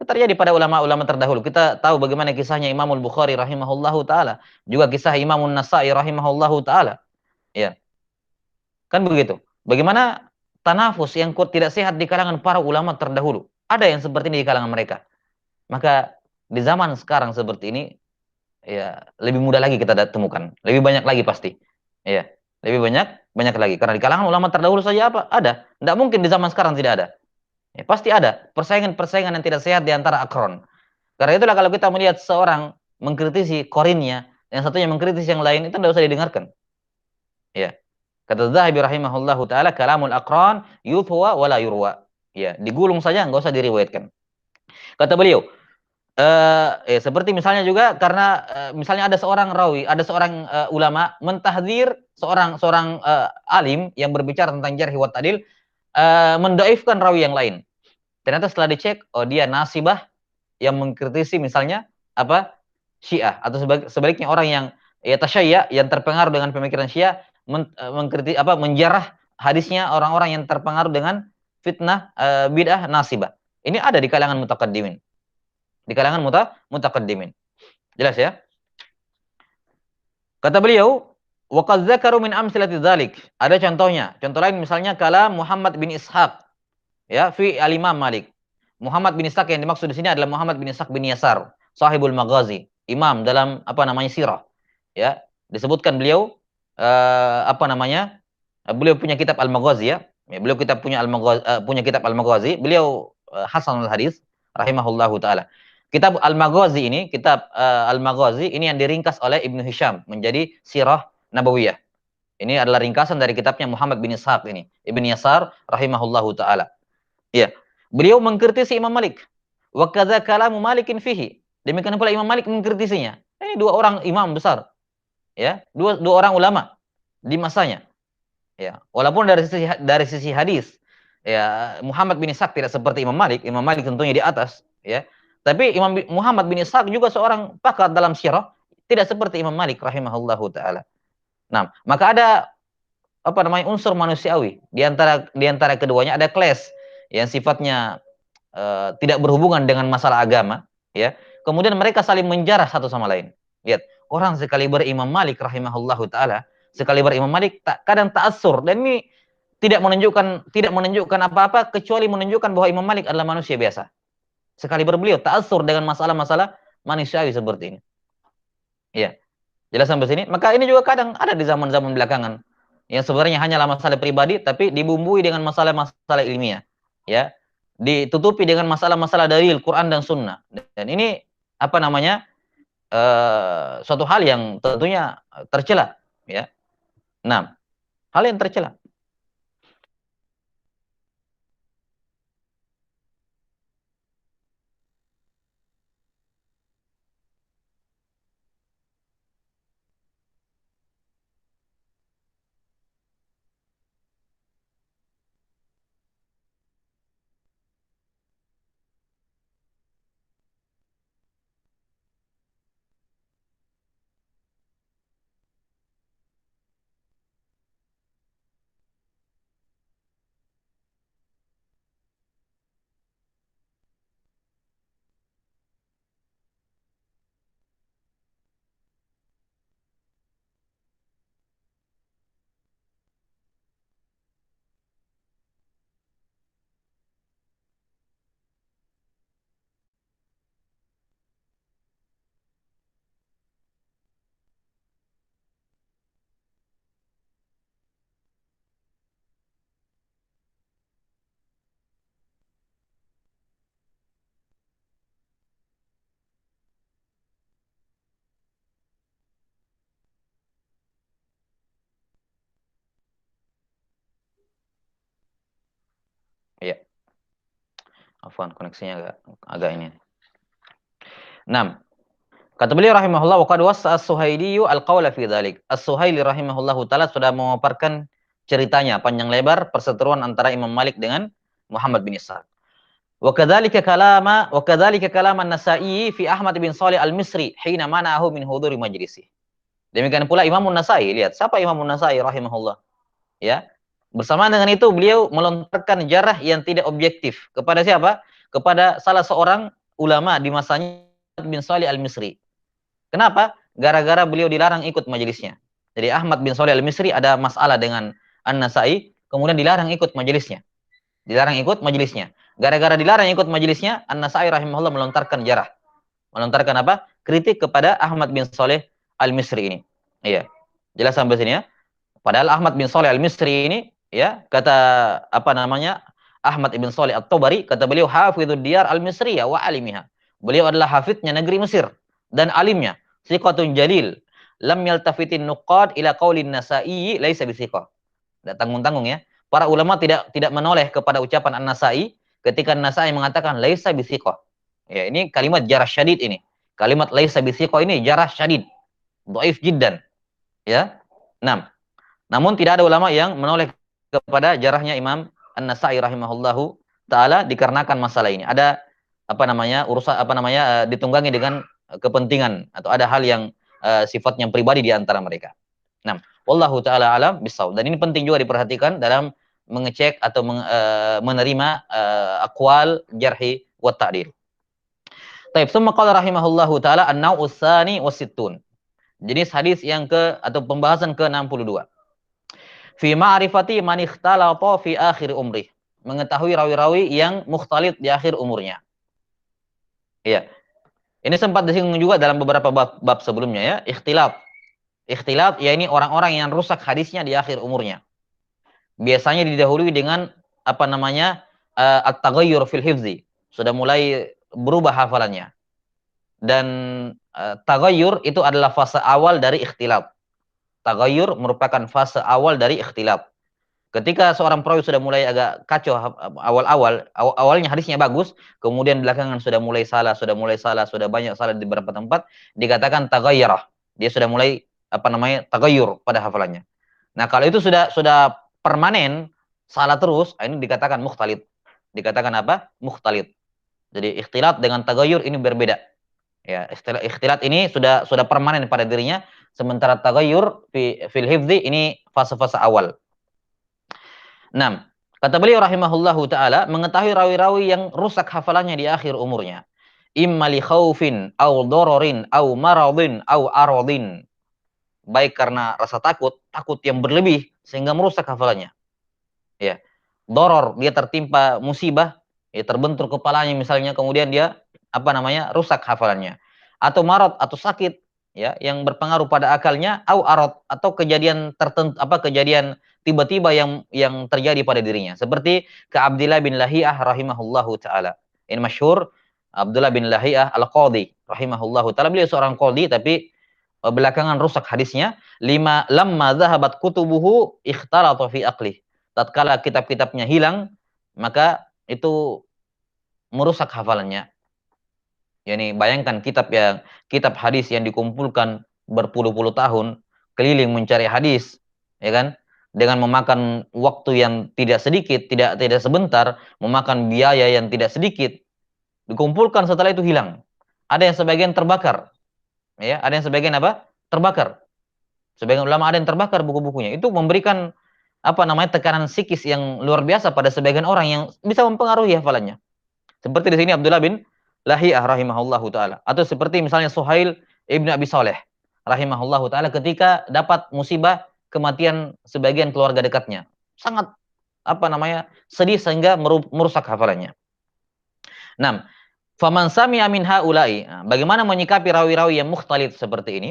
Terjadi pada ulama-ulama terdahulu. Kita tahu bagaimana kisahnya Imamul Bukhari rahimahullahu taala, juga kisah Imamun Nasa'i rahimahullahu taala. Ya. Kan begitu. Bagaimana tanafus yang tidak sehat di kalangan para ulama terdahulu. Ada yang seperti ini di kalangan mereka. Maka di zaman sekarang seperti ini, ya, lebih mudah lagi kita temukan. Lebih banyak lagi pasti. Ya. Lebih banyak lagi. Karena di kalangan ulama terdahulu saja ada. Tidak mungkin di zaman sekarang tidak ada. Ya, pasti ada persaingan-persaingan yang tidak sehat di antara akron. Karena itulah kalau kita melihat seorang mengkritisi korinnya, yang satunya mengkritisi yang lain, itu tidak usah didengarkan. Ya. Kata Zahabi rahimahullahu taala, kalamul akron yuthwa wala yurwa. Ya, digulung saja, enggak usah diriwayatkan. Kata beliau, seperti misalnya juga karena misalnya ada seorang rawi, ada seorang ulama mentahdzir seorang alim yang berbicara tentang jarh wa ta'dil, mendaifkan rawi yang lain. Ternyata setelah dicek, oh dia nasibah yang mengkritisi misalnya Syiah, atau sebaliknya orang yang ya tasyayya, yang terpengaruh dengan pemikiran Syiah, menjarah hadisnya orang-orang yang terpengaruh dengan fitnah bid'ah nasibah. Ini ada di kalangan mutaqaddimin. Di kalangan mutaqaddimin. Jelas ya? Kata beliau, wa qad dzakaru min amsalati dzalik. Ada contohnya. Contoh lain misalnya kalam Muhammad bin Ishaq, ya, fi al-Imam Malik. Muhammad bin Ishaq yang dimaksud di sini adalah Muhammad bin Ishaq bin Yasar, sahibul Maghazi, imam dalam sirah. Ya, disebutkan beliau beliau punya kitab Al-Maghazi, ya. Beliau punya kitab Al-Maghazi, beliau hasanul hadis rahimahullahu taala. Kitab Al-Maghazi ini, Al-Maghazi ini yang diringkas oleh Ibnu Hisham menjadi Sirah Nabawiyah. Ini adalah ringkasan dari kitabnya Muhammad bin Ishaq ini, Ibn Yasar rahimahullahu taala. Ya, beliau mengkritisi Imam Malik. Wa kadza kalamu Malikin fihi. Demikian pula Imam Malik mengkritisinya. Ini dua orang imam besar. Ya, dua orang ulama di masanya. Ya, walaupun dari sisi hadis, ya, Muhammad bin Ishaq tidak seperti Imam Malik. Imam Malik tentunya di atas, ya. Tapi Muhammad bin Ishaq juga seorang pakar dalam sirah, tidak seperti Imam Malik rahimahullahu taala. Nah, maka ada unsur manusiawi di antara keduanya, ada clash yang sifatnya tidak berhubungan dengan masalah agama, ya. Kemudian mereka saling menjarah satu sama lain. Lihat, orang sekaliber Imam Malik rahimahullahu taala sekaliber Imam Malik kadang ta'assur, dan ini tidak menunjukkan apa-apa kecuali menunjukkan bahwa Imam Malik adalah manusia biasa. Sekaliber beliau ta'assur dengan masalah-masalah manusiawi seperti ini. Iya. Jelas sampai sini? Maka ini juga kadang ada di zaman-zaman belakangan yang sebenarnya hanyalah masalah pribadi tapi dibumbui dengan masalah-masalah ilmiah. Ya. Ditutupi dengan masalah-masalah dalil Quran dan Sunnah. Dan ini apa namanya? Suatu hal yang tentunya tercela, ya. Nah, hal yang tercela. Ya, afwan, koneksinya agak ini. Nah, kata beliau rahimahullah, wa qad wasa as-Suhaili al-qawla fi dzalik. As-Suhaili rahimahullahu taala sudah memaparkan ceritanya panjang lebar perseteruan antara Imam Malik dengan Muhammad bin Ishaq. Wa kadzalika kalam an-Nasa'i fi Ahmad bin Shalih al-Misri hina mana'ahu min huduri majlisi. Demikian pula Imam An-Nasa'i, lihat siapa Imam An-Nasa'i rahimahullah, ya. Bersamaan dengan itu beliau melontarkan jarah yang tidak objektif kepada siapa? Kepada salah seorang ulama di masanya bin Shalih al-Misri. Kenapa? Gara-gara beliau dilarang ikut majelisnya. Jadi Ahmad bin Shalih al-Misri ada masalah dengan An-Nasa'i, kemudian dilarang ikut majelisnya. Dilarang ikut majelisnya. Gara-gara dilarang ikut majelisnya, An-Nasa'i rahimahullah melontarkan jarah. Melontarkan apa? Kritik kepada Ahmad bin Shalih al-Misri ini. Iya. Jelas sampai sini ya. Padahal Ahmad bin Shalih al-Misri ini, ya, kata apa namanya? Ahmad bin Shalih at-Tabari, kata beliau hafizud diyar al-Misriyah wa alimiha. Beliau adalah hafiznya negeri Mesir dan alimnya. Siqatun jalil. Lam yaltafitin nuqad ila qaulin Nasa'i laisa bisiqah. Tidak tanggung-tanggung ya. Para ulama tidak menoleh kepada ucapan An-Nasa'i ketika An-Nasa'i mengatakan laisa bisiqah. Ya, ini kalimat jarah syadid ini. Kalimat laisa bisiqah ini jarah syadid. Dhaif jiddan. Ya. 6. Namun tidak ada ulama yang menoleh kepada jarahnya Imam An-Nasa'i rahimahullahu taala dikarenakan masalah ini. Ada apa namanya? Urusan apa namanya? Ditunggangi dengan kepentingan atau ada hal yang sifatnya pribadi di antara mereka. Nah, wallahu taala alam bisawab. Dan ini penting juga diperhatikan dalam mengecek atau menerima aqwal jarhi wa ta'dil. Taib, summa qala rahimahullahu taala an-naw'us tsani wasittun. Jenis hadis yang atau pembahasan ke-62. Fi ma'rifati man ikhtalata fi akhir umrih. Mengetahui rawi-rawi yang mukhtalit di akhir umurnya. Iya. Ini sempat disinggung juga dalam beberapa bab sebelumnya ya, ikhtilaf. Ikhtilaf ya ini orang-orang yang rusak hadisnya di akhir umurnya. Biasanya didahului dengan apa namanya? At-taghayyur fil hifzi. Sudah mulai berubah hafalannya. Dan taghayyur itu adalah fase awal dari ikhtilaf. Taghayyur merupakan fase awal dari ikhtilaf. Ketika seorang perawi sudah mulai agak kacau awalnya hadisnya bagus, kemudian belakangan sudah mulai salah, sudah banyak salah di beberapa tempat, dikatakan taghayyarah. Dia sudah mulai apa namanya? Taghayyur pada hafalannya. Nah, kalau itu sudah permanen salah terus, ini dikatakan mukhtalit. Dikatakan apa? Mukhtalit. Jadi ikhtilat dengan taghayyur ini berbeda. Ya, ikhtilat ini sudah permanen pada dirinya, sementara taghayyur fil hifdzi ini fase-fase awal. 6. Kata beliau rahimahullahu taala, mengetahui rawi-rawi yang rusak hafalannya di akhir umurnya. Imma li khaufin au dararin au maradin au aradin. baik karena rasa takut yang berlebih sehingga merusak hafalannya. Ya. Doror, dia tertimpa musibah, ya terbentur kepalanya misalnya, kemudian dia rusak hafalannya. Atau marot atau sakit, ya, yang berpengaruh pada akalnya, au arot atau kejadian tertentu, kejadian tiba-tiba yang terjadi pada dirinya. Seperti ke Abdullah bin Lahiyah rahimahullahu taala. Ini masyhur, Abdullah bin Lahiyah al-Qadhi rahimahullahu taala. Beliau seorang qadhi tapi belakangan rusak hadisnya. Lamma dhahabat kutubuhu ikhtalata fi aqlih. Tatkala kitab-kitabnya hilang, maka itu merusak hafalannya. Yani bayangkan kitab hadis yang dikumpulkan berpuluh-puluh tahun keliling mencari hadis, ya kan? Dengan memakan waktu yang tidak sedikit, tidak sebentar, memakan biaya yang tidak sedikit. Dikumpulkan, setelah itu hilang. Ada yang sebagian terbakar. Ya, ada yang sebagian terbakar. Sebagian ulama ada yang terbakar buku-bukunya. Itu memberikan tekanan psikis yang luar biasa pada sebagian orang yang bisa mempengaruhi hafalannya. Seperti di sini Abdullah bin Lahiyah rahimahullahu taala, atau seperti misalnya Suhail ibn Abi Saleh rahimahullahu taala ketika dapat musibah kematian sebagian keluarga dekatnya. Sangat sedih sehingga merusak hafalannya. Nah, faman sami'a min haula'i. Bagaimana menyikapi rawi-rawi yang mukhtalif seperti ini?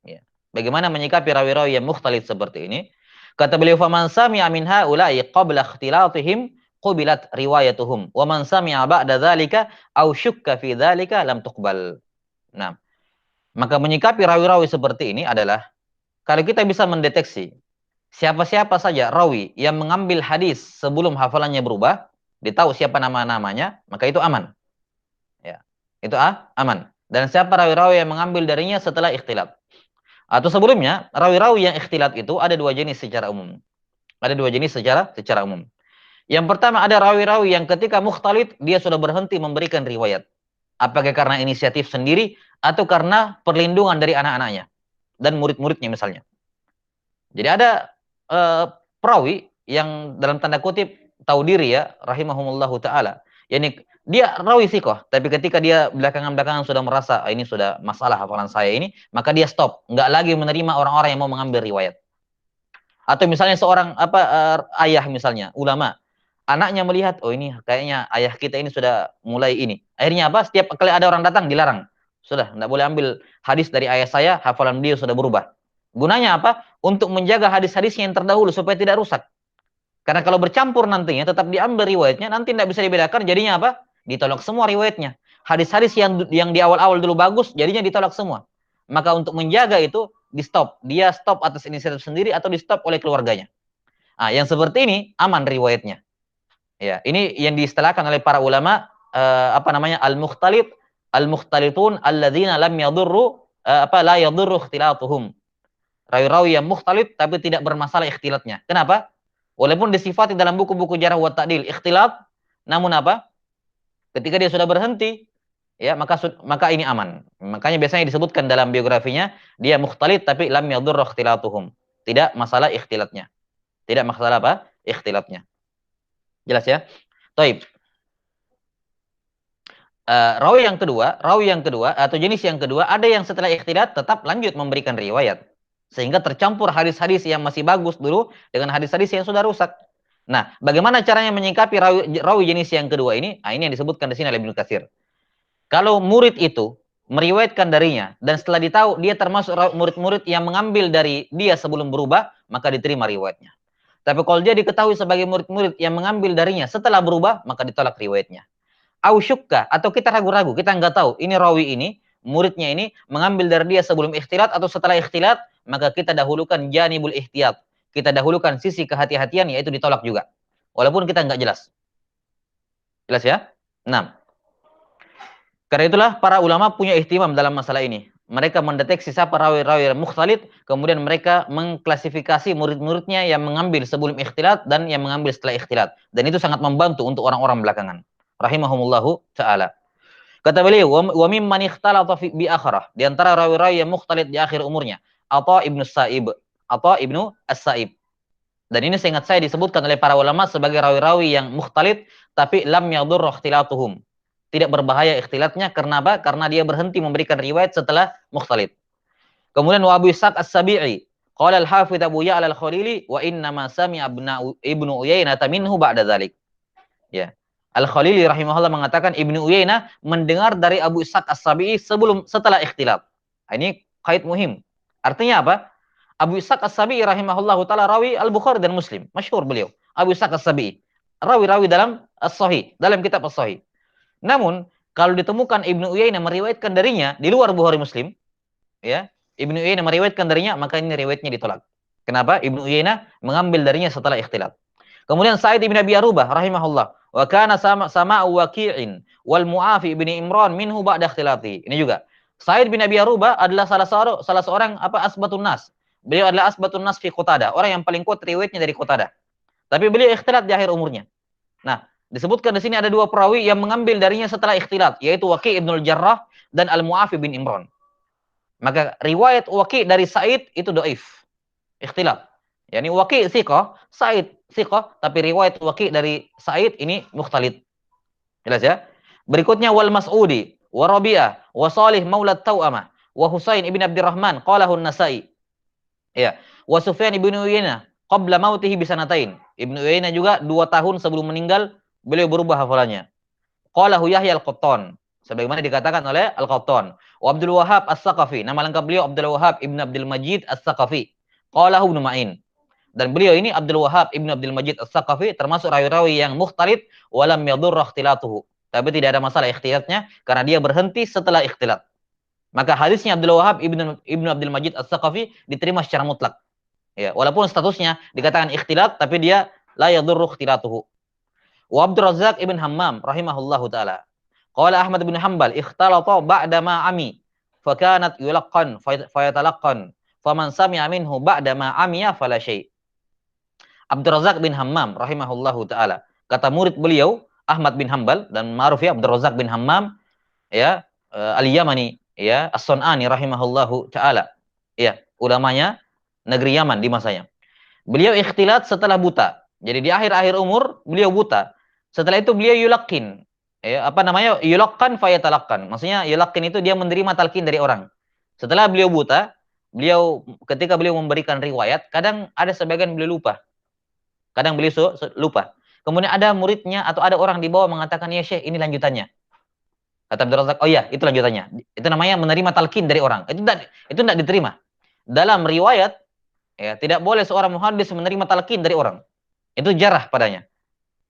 Ya. Bagaimana menyikapi rawi-rawi yang mukhtalif seperti ini? Kata beliau, faman sami'a min haula'i qabla ikhtilatihim qubilat riwayatuhum wa man sami'a ba'da dzalika aw syukka fi dzalika lam tuqbal. Nah, maka menyikapi rawi-rawi seperti ini adalah kalau kita bisa mendeteksi siapa-siapa saja rawi yang mengambil hadis sebelum hafalannya berubah, ditahu siapa nama-namanya, maka itu aman. Ya. Itu aman. Dan siapa rawi-rawi yang mengambil darinya setelah ikhtilat. Atau sebelumnya, rawi-rawi yang ikhtilat itu ada dua jenis secara umum. Ada dua jenis secara umum. Yang pertama, ada rawi-rawi yang ketika mukhtalit dia sudah berhenti memberikan riwayat. Apakah karena inisiatif sendiri atau karena perlindungan dari anak-anaknya dan murid-muridnya misalnya. Jadi ada perawi yang dalam tanda kutip tahu diri, ya, rahimahumullahu taala. Yani dia rawi thiqah, tapi ketika dia belakangan sudah merasa ini sudah masalah hafalan saya ini, maka dia stop, nggak lagi menerima orang-orang yang mau mengambil riwayat. Atau misalnya seorang ayah misalnya, ulama, anaknya melihat, oh ini kayaknya ayah kita ini sudah mulai ini. Akhirnya setiap kali ada orang datang dilarang. Sudah, tidak boleh ambil hadis dari ayah saya, hafalan dia sudah berubah. Gunanya apa? Untuk menjaga hadis-hadisnya yang terdahulu supaya tidak rusak. Karena kalau bercampur nantinya tetap diambil riwayatnya, nanti tidak bisa dibedakan, jadinya ditolak semua riwayatnya. Hadis-hadis yang di awal-awal dulu bagus, jadinya ditolak semua. Maka untuk menjaga itu, di-stop. Dia stop atas inisiatif sendiri atau di-stop oleh keluarganya. Yang seperti ini aman riwayatnya. Ya, ini yang diistilahkan oleh para ulama al-mukhtalitun alladzina lam yadurru la yadurru ikhtilatuhum. Rawi-rawi yang mukhtalit tapi tidak bermasalah ikhtilatnya. Kenapa? Walaupun disifati dalam buku-buku jarh wa ta'dil ikhtilat, namun ketika dia sudah berhenti, ya, maka ini aman. Makanya biasanya disebutkan dalam biografinya dia mukhtalit tapi lam yadurru ikhtilatuhum. Tidak masalah ikhtilatnya. Tidak masalah ikhtilatnya. Jelas ya? Taib. Rawi yang kedua atau jenis yang kedua, ada yang setelah ikhtilat tetap lanjut memberikan riwayat. Sehingga tercampur hadis-hadis yang masih bagus dulu dengan hadis-hadis yang sudah rusak. Nah, bagaimana caranya menyikapi rawi jenis yang kedua ini? Ini yang disebutkan di sini oleh Ibnu Katsir. Kalau murid itu meriwayatkan darinya dan setelah ditahu dia termasuk murid-murid yang mengambil dari dia sebelum berubah, maka diterima riwayatnya. Tapi kalau dia diketahui sebagai murid-murid yang mengambil darinya setelah berubah, maka ditolak riwayatnya. Au syukka, atau kita ragu-ragu, kita nggak tahu ini rawi ini, muridnya ini mengambil dari dia sebelum ikhtilat atau setelah ikhtilat, maka kita dahulukan janibul ihtiyat. Kita dahulukan sisi kehati-hatian, yaitu ditolak juga. Walaupun kita nggak jelas. Jelas ya? Nah, karena itulah para ulama punya ihtimam dalam masalah ini. Mereka mendeteksi siapa rawi-rawi mukhtalit, kemudian mereka mengklasifikasi murid-muridnya yang mengambil sebelum ikhtilat dan yang mengambil setelah ikhtilat. Dan itu sangat membantu untuk orang-orang belakangan. Rahimahumullahu ta'ala. Kata beliau, wa mimman ikhtalata bi akharah, di antara rawi-rawi yang mukhtalit di akhir umurnya, Atha ibnu As-Sa'ib. Dan ini seingat saya disebutkan oleh para ulama sebagai rawi-rawi yang mukhtalit tapi lam yadurru ikhtilatuhum. Tidak berbahaya ikhtilatnya, karena apa? Karena dia berhenti memberikan riwayat setelah mukhtalit. Kemudian wa Abu Ishaq As-Sabi'i, qala al-Hafidz Abu Ya'la Al-Khalili wa inna ma sami'a Ibnu Uyainah minhu ba'da dzalik. Ya. Al-Khalili rahimahullah mengatakan Ibnu Uyainah mendengar dari Abu Ishaq As-Sabi'i setelah ikhtilaf. Ini kait muhim. Artinya apa? Abu Ishaq As-Sabi'i rahimahullah taala rawi Al-Bukhari dan Muslim. Masyhur beliau. Abu Ishaq As-Sabi'i. Rawi-rawi dalam As-Sahih, dalam kitab As-Sahih. Namun, kalau ditemukan Ibnu Uyainah meriwayatkan darinya di luar Bukhari Muslim, ya, Ibnu Uyainah meriwayatkan darinya, maka ini riwayatnya ditolak. Kenapa? Ibnu Uyainah mengambil darinya setelah ikhtilaf. Kemudian Sa'id bin Abi Arubah rahimahullah, wa kana sama Waqi'in wal Mu'afi bin Imran minhu ba'da ikhtilati. Ini juga. Sa'id bin Abi Arubah adalah salah seorang asbatun nas. Beliau adalah asbatun nas fi Qatadah, orang yang paling kuat riwayatnya dari Qatadah. Tapi beliau ikhtilat di akhir umurnya. Nah, disebutkan di sini ada dua perawi yang mengambil darinya setelah ikhtilat, yaitu Waqi' ibnul Jarrah dan Al-Mu'afi bin Imran. Maka riwayat Waqi' dari Sa'id itu dhaif. Ikhtilaf. Yani Waqi' thiqah, Sa'id thiqah, tapi riwayat Waqi' dari Sa'id ini mukhtalid. Jelas ya? Berikutnya wal Mas'udi, wa Rabi'ah, wa Salih maula Tau'amah, wa Husain ibn Abdurrahman, qalahu An-Nasa'i. Ya, wa Sufyan ibn Uyainah qabla mautihi bisanatain. Ibnu Uyainah juga 2 tahun sebelum meninggal beliau berubah hafalannya. Qalahu Yahya Al-Qattan, sebagaimana dikatakan oleh Al-Qattan. Wa Abdul Wahhab As-Saqafi, nama lengkap beliau Abdul Wahhab Ibn Abdul Majid As-Saqafi. Qalahu Ibnu Ma'in. Dan beliau ini Abdul Wahhab Ibn Abdul Majid As-Saqafi termasuk rawi-rawi yang mukhtalid walam yadurra ikhtilatuhu. Tapi tidak ada masalah ikhtilatnya karena dia berhenti setelah ikhtilat. Maka hadisnya Abdul Wahhab Ibn Abdul Majid As-Saqafi diterima secara mutlak. Ya, walaupun statusnya dikatakan ikhtilat tapi dia la yadurru ikhtilatuhu. Wa Abdul Razzaq ibn Hammam rahimahullahu taala. Qala Ahmad bin Hanbal ikhtalata ba'da ma ami fa kanat yulaqqan fayatalaqqan faman sami'a minhu ba'da ma amiya fala syai'. Abdul Razzaq bin Hammam rahimahullahu taala. Kata murid beliau Ahmad bin Hanbal dan ma'ruf ya Abdul Razzaq bin Hammam ya Al-Yamani ya As-Sun'ani rahimahullahu taala. Ya, ulamanya negeri Yaman di masanya. Beliau ikhtilat setelah buta. Jadi di akhir-akhir umur beliau buta. Setelah itu beliau yulaqqin. Ya, yulaqqan fayatalaqan. Maksudnya yulaqqin itu dia menerima talqin dari orang. Setelah beliau buta, ketika beliau memberikan riwayat, kadang ada sebagian beliau lupa. Kadang beliau lupa. Kemudian ada muridnya atau ada orang di bawah mengatakan, "Ya Syekh, ini lanjutannya." Kata Abdul Razak, "Oh iya, itu lanjutannya." Itu namanya menerima talqin dari orang. Itu tidak diterima. Dalam riwayat ya, tidak boleh seorang muhaddis menerima talqin dari orang. Itu jarah padanya.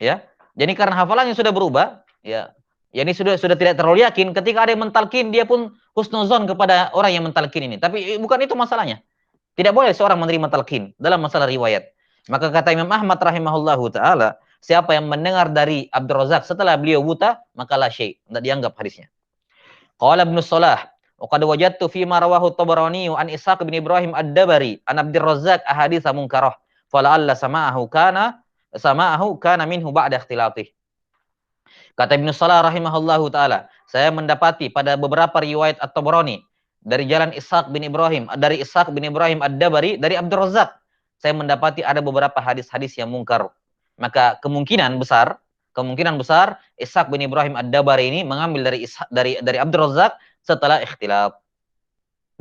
Ya. Jadi karena hafalannya sudah berubah, ya. Ya ini sudah tidak terlalu yakin, ketika ada yang mentalkin dia pun husnuzon kepada orang yang mentalkin ini. Tapi bukan itu masalahnya. Tidak boleh seorang menerima talqin dalam masalah riwayat. Maka kata Imam Ahmad rahimahullahu taala, siapa yang mendengar dari Abdul Razak setelah beliau buta, maka la syai', tidak dianggap hadisnya. Qala Ibnu Shalah, wa qad wajadtu fi ma rawahu Tabarani an Ishaq bin Ibrahim Ad-Dabari an Abdul Razzaq ahadits munkarah, fala'alla sama'ahu kana minhu ba'da ikhtilatih. Kata Ibnu Shalah rahimahullahu taala, saya mendapati pada beberapa riwayat At-Tabarani dari jalan Ishaq bin Ibrahim, dari Ishaq bin Ibrahim Ad-Dabari dari Abdul Razzaq, saya mendapati ada beberapa hadis-hadis yang mungkar. Maka kemungkinan besar Ishaq bin Ibrahim Ad-Dabari ini mengambil dari Abdul Razzaq setelah ikhtilaf.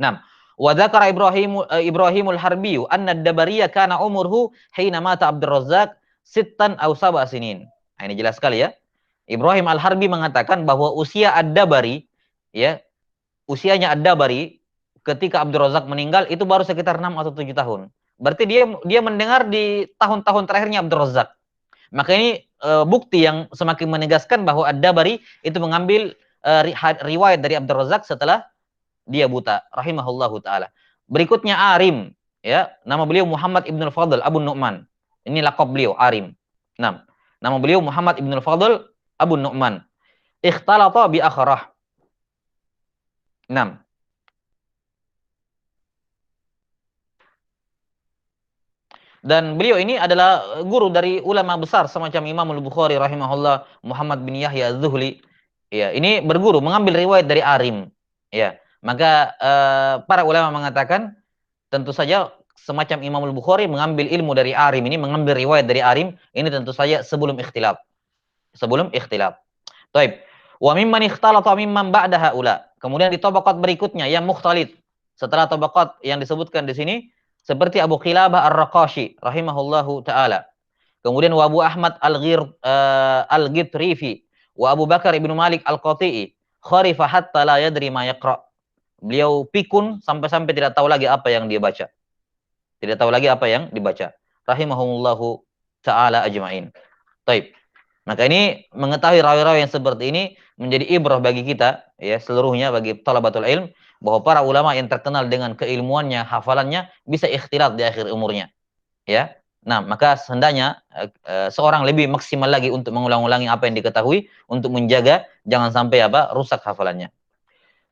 6. Wa dzakara Ibrahimul Harbi anna Ad-Dabariyya kana umurhu hina mata Abdul Razzaq sittan aw sab'a sinin. Nah, ini jelas sekali ya. Ibrahim Al-Harbi mengatakan bahwa usia Ad-Dabari ya, usianya Ad-Dabari ketika Abdul Razzaq meninggal itu baru sekitar 6 atau 7 tahun. Berarti dia mendengar di tahun-tahun terakhirnya Abdul Razzaq. Maka ini bukti yang semakin menegaskan bahwa Ad-Dabari itu mengambil riwayat dari Abdul Razzaq setelah dia buta rahimahullahu taala. Berikutnya Arim ya, nama beliau Muhammad Ibnul Fadl Abu Nu'man. Ini lakab beliau Arim. 6. Nama beliau Muhammad Ibnul Fadl Abu Nu'man. Ikhtalata bi akhrah. 6. Dan beliau ini adalah guru dari ulama besar semacam Imam Al-Bukhari rahimahullah, Muhammad bin Yahya Az-Zuhli. Ya, ini berguru mengambil riwayat dari Arim. Ya, maka para ulama mengatakan tentu saja semacam Imam Al-Bukhari mengambil ilmu dari Arim ini, mengambil riwayat dari Arim ini tentu saja sebelum ikhtilaf. Sebelum ikhtilaf. Baik. Wa mimman ikhtalata mimman ba'da haula. Kemudian di tabaqat berikutnya yang mukhtalid setelah tabaqat yang disebutkan di sini seperti Abu Qilabah Ar-Raqashi rahimahullahu taala. Kemudian wa Abu Ahmad Al-Ghitrifi wa Abu Bakar Ibnu Malik Al-Qati'i kharifa hatta la yadri ma yaqra. Beliau pikun sampai-sampai tidak tahu lagi apa yang dia baca. Tidak tahu lagi apa yang dibaca. Rahimahumullahu taala ajmain. Taib. Maka ini mengetahui rawi-rawi yang seperti ini menjadi ibrah bagi kita ya seluruhnya bagi talabatul ilm bahwa para ulama yang terkenal dengan keilmuannya, hafalannya bisa ikhtilat di akhir umurnya. Ya. Nah, maka hendaknya seorang lebih maksimal lagi untuk mengulang-ulangi apa yang diketahui untuk menjaga jangan sampai rusak hafalannya.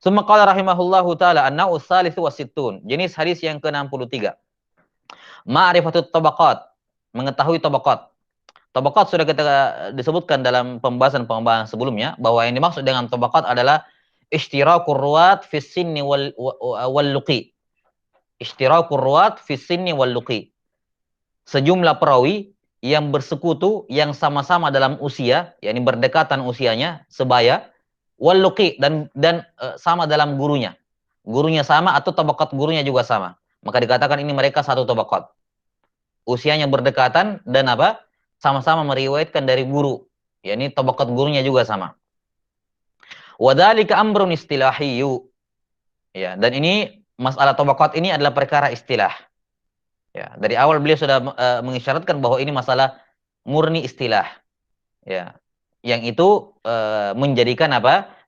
Summa qala rahimahullahu taala an-naw'u tsalitsu wasittun. Jenis hadis yang ke-63. Ma'rifatut tabaqat, mengetahui tabaqat. Tabaqat sudah kita disebutkan dalam pembahasan sebelumnya bahwa yang dimaksud dengan tabaqat adalah ishtirakur ruwat fi sinni wal luqi. Ishtirakur ruwat fi sinni wal luqi. Sejumlah perawi yang bersekutu yang sama-sama dalam usia, yakni berdekatan usianya, sebaya, wal luqi dan sama dalam gurunya. Gurunya sama atau tabaqat gurunya juga sama. Maka dikatakan ini mereka satu tabaqat. Usianya berdekatan dan sama-sama meriwayatkan dari guru. Yakni tabaqat gurunya juga sama. Wadzalika amrun istilahiyyu. Ya, dan ini masalah tabaqat ini adalah perkara istilah. Ya, dari awal beliau sudah mengisyaratkan bahwa ini masalah murni istilah. Ya. Yang itu menjadikan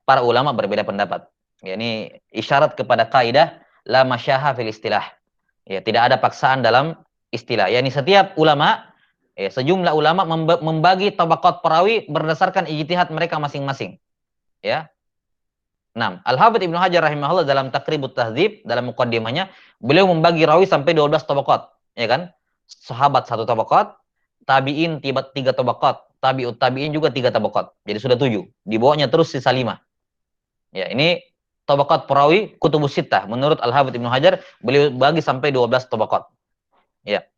para ulama berbeda pendapat. Ya, ini isyarat kepada kaidah la masyaha fil istilah. Ya, tidak ada paksaan dalam istilah. Yani setiap ulama sejumlah ulama membagi tabaqat perawi berdasarkan ijtihad mereka masing-masing. Ya. 6. Al-Hafidz Ibnu Hajar rahimahullah dalam Taqribut Tahdzib dalam muqaddimahnya beliau membagi rawi sampai 12 tabaqat, ya kan? Sahabat 1 tabaqat, tabi'in 3 tabaqat, tabi'ut tabi'in juga 3 tabaqat. Jadi sudah 7. Di bawahnya terus sisa 5. Ya, ini tabaqat perawi kutubus sittah menurut Al-Hafidz Ibnu Hajar beliau bagi sampai 12 tabaqat. Ya.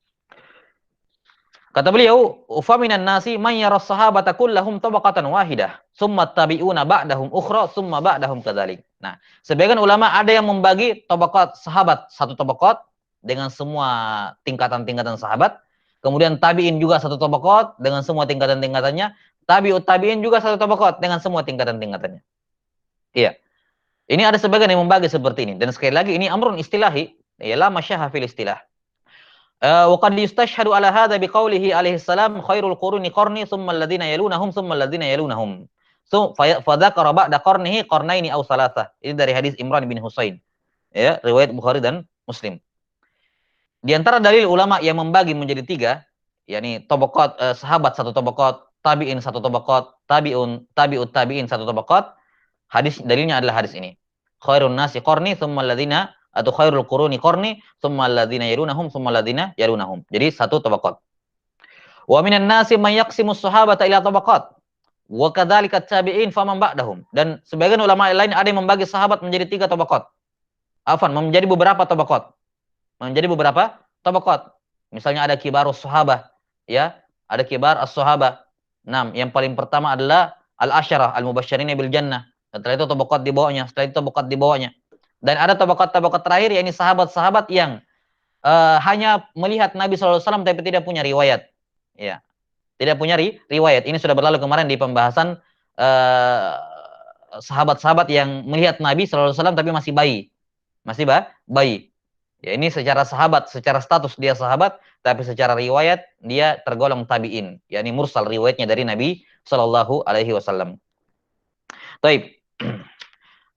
Kata beliau, "Fa minan nasi man yara sahabata kullahum tabaqatan wahidah, summa tabi'una ba'dahum ukhra, summa ba'dahum kadzalik." Nah, sebagian ulama ada yang membagi tabaqat sahabat 1 tabaqat dengan semua tingkatan-tingkatan sahabat, kemudian tabi'in juga 1 tabaqat dengan semua tingkatan-tingkatannya, tabi'ut tabi'in juga 1 tabaqat dengan semua tingkatan-tingkatannya. Iya. Ini ada sebagian yang membagi seperti ini dan sekali lagi ini amrun istilahi, la masyaha fil istilah. Wa qad yustashhadu ala hadza biqaulihi alaihi salam khairul quruni qarni tsumma alladziina yalunahum tsumma alladziina yalunahum. Fa dzakara ba'da qarnihi qarnaini aw tsalatsa. Ini dari hadis Imran bin Husain. Ya, riwayat Bukhari dan Muslim. Di antara dalil ulama yang membagi menjadi 3, yakni tabaqat sahabat 1 tabaqat, tabi'in 1 tabaqat, tabi'ut tabi'in 1 tabaqat. Hadis dalilnya adalah hadis ini. Khairun nasi qarni tsumma alladziina atau khairul quruni qarni tsumma alladziina yalunahum tsumma alladziina yalunahum. Jadi 1 tabaqat. Wa minan nasi may yaqsimus sahabata ila tabaqat. Wa kadzalika tabi'in faman ba'dahum. Dan sebagian ulama lain ada yang membagi sahabat menjadi 3 tabaqat. Menjadi beberapa tabaqat. Menjadi beberapa tabaqat. Misalnya ada kibarus sahabah, ya, ada kibar as-sahabah. 6, yang paling pertama adalah al-asyarah al-mubasysyirina bil jannah. Setelah itu tabaqat di bawahnya, setelah itu tabaqat di bawahnya. Dan ada tabaqat-tabaqat terakhir yakni sahabat-sahabat yang hanya melihat Nabi SAW tapi tidak punya riwayat. Ya. Tidak punya riwayat. Ini sudah berlalu kemarin di pembahasan sahabat-sahabat yang melihat Nabi SAW tapi masih bayi. Masih bayi. Ya, ini secara sahabat, secara status dia sahabat, tapi secara riwayat dia tergolong tabi'in, yakni mursal riwayatnya dari Nabi sallallahu alaihi wasallam. Taib.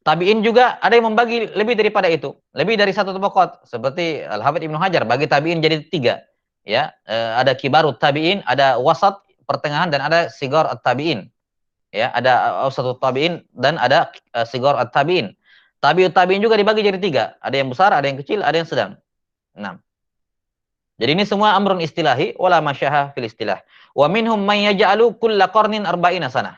Tabi'in juga ada yang membagi lebih daripada itu, lebih dari 1 tabaqat, seperti Al-Hafidz Ibnu Hajar bagi tabi'in jadi 3. Ya, ada kibarut tabi'in, ada wasat pertengahan dan ada sigar at-tabi'in. Ya, ada awsatut tabi'in dan ada sigar at-tabi'in. Tabi'ut tabi'in juga dibagi jadi 3. Ada yang besar, ada yang kecil, ada yang sedang. 6. Jadi ini semua amrun istilahi wala masyaha fil istilah. Wa minhum man yaj'alu kulla qarnin arba'ina sanah.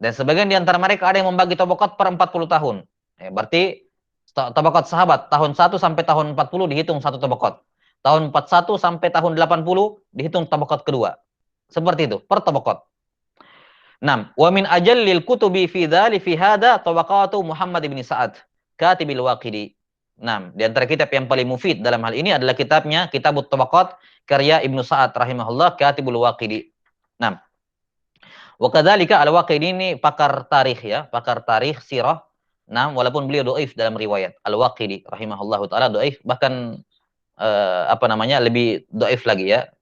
Dan sebagian di antara mereka ada yang membagi tabaqat per 40 tahun. Ya, berarti tabaqat sahabat tahun 1 sampai tahun 40 dihitung 1 tabaqat. Tahun 41 sampai tahun 80 dihitung tabaqat kedua. Seperti itu, per tabaqat. 6. Wa min ajallil kutubi fi dzali fi hada tabaqatu Muhammad bin Sa'ad, katibil Waqidi. Nah, di antara kitab yang paling mufid dalam hal ini adalah kitabnya Kitabut Tabaqat karya Ibnu Sa'ad rahimahullah, Katibul Waqidi. Nah, wa kadzalika Al-Waqidi ini pakar tarikh ya, pakar tarikh sirah. Nah, walaupun beliau dhaif dalam riwayat. Al-Waqidi rahimahullahu taala dhaif, bahkan apa namanya, lebih dhaif lagi ya.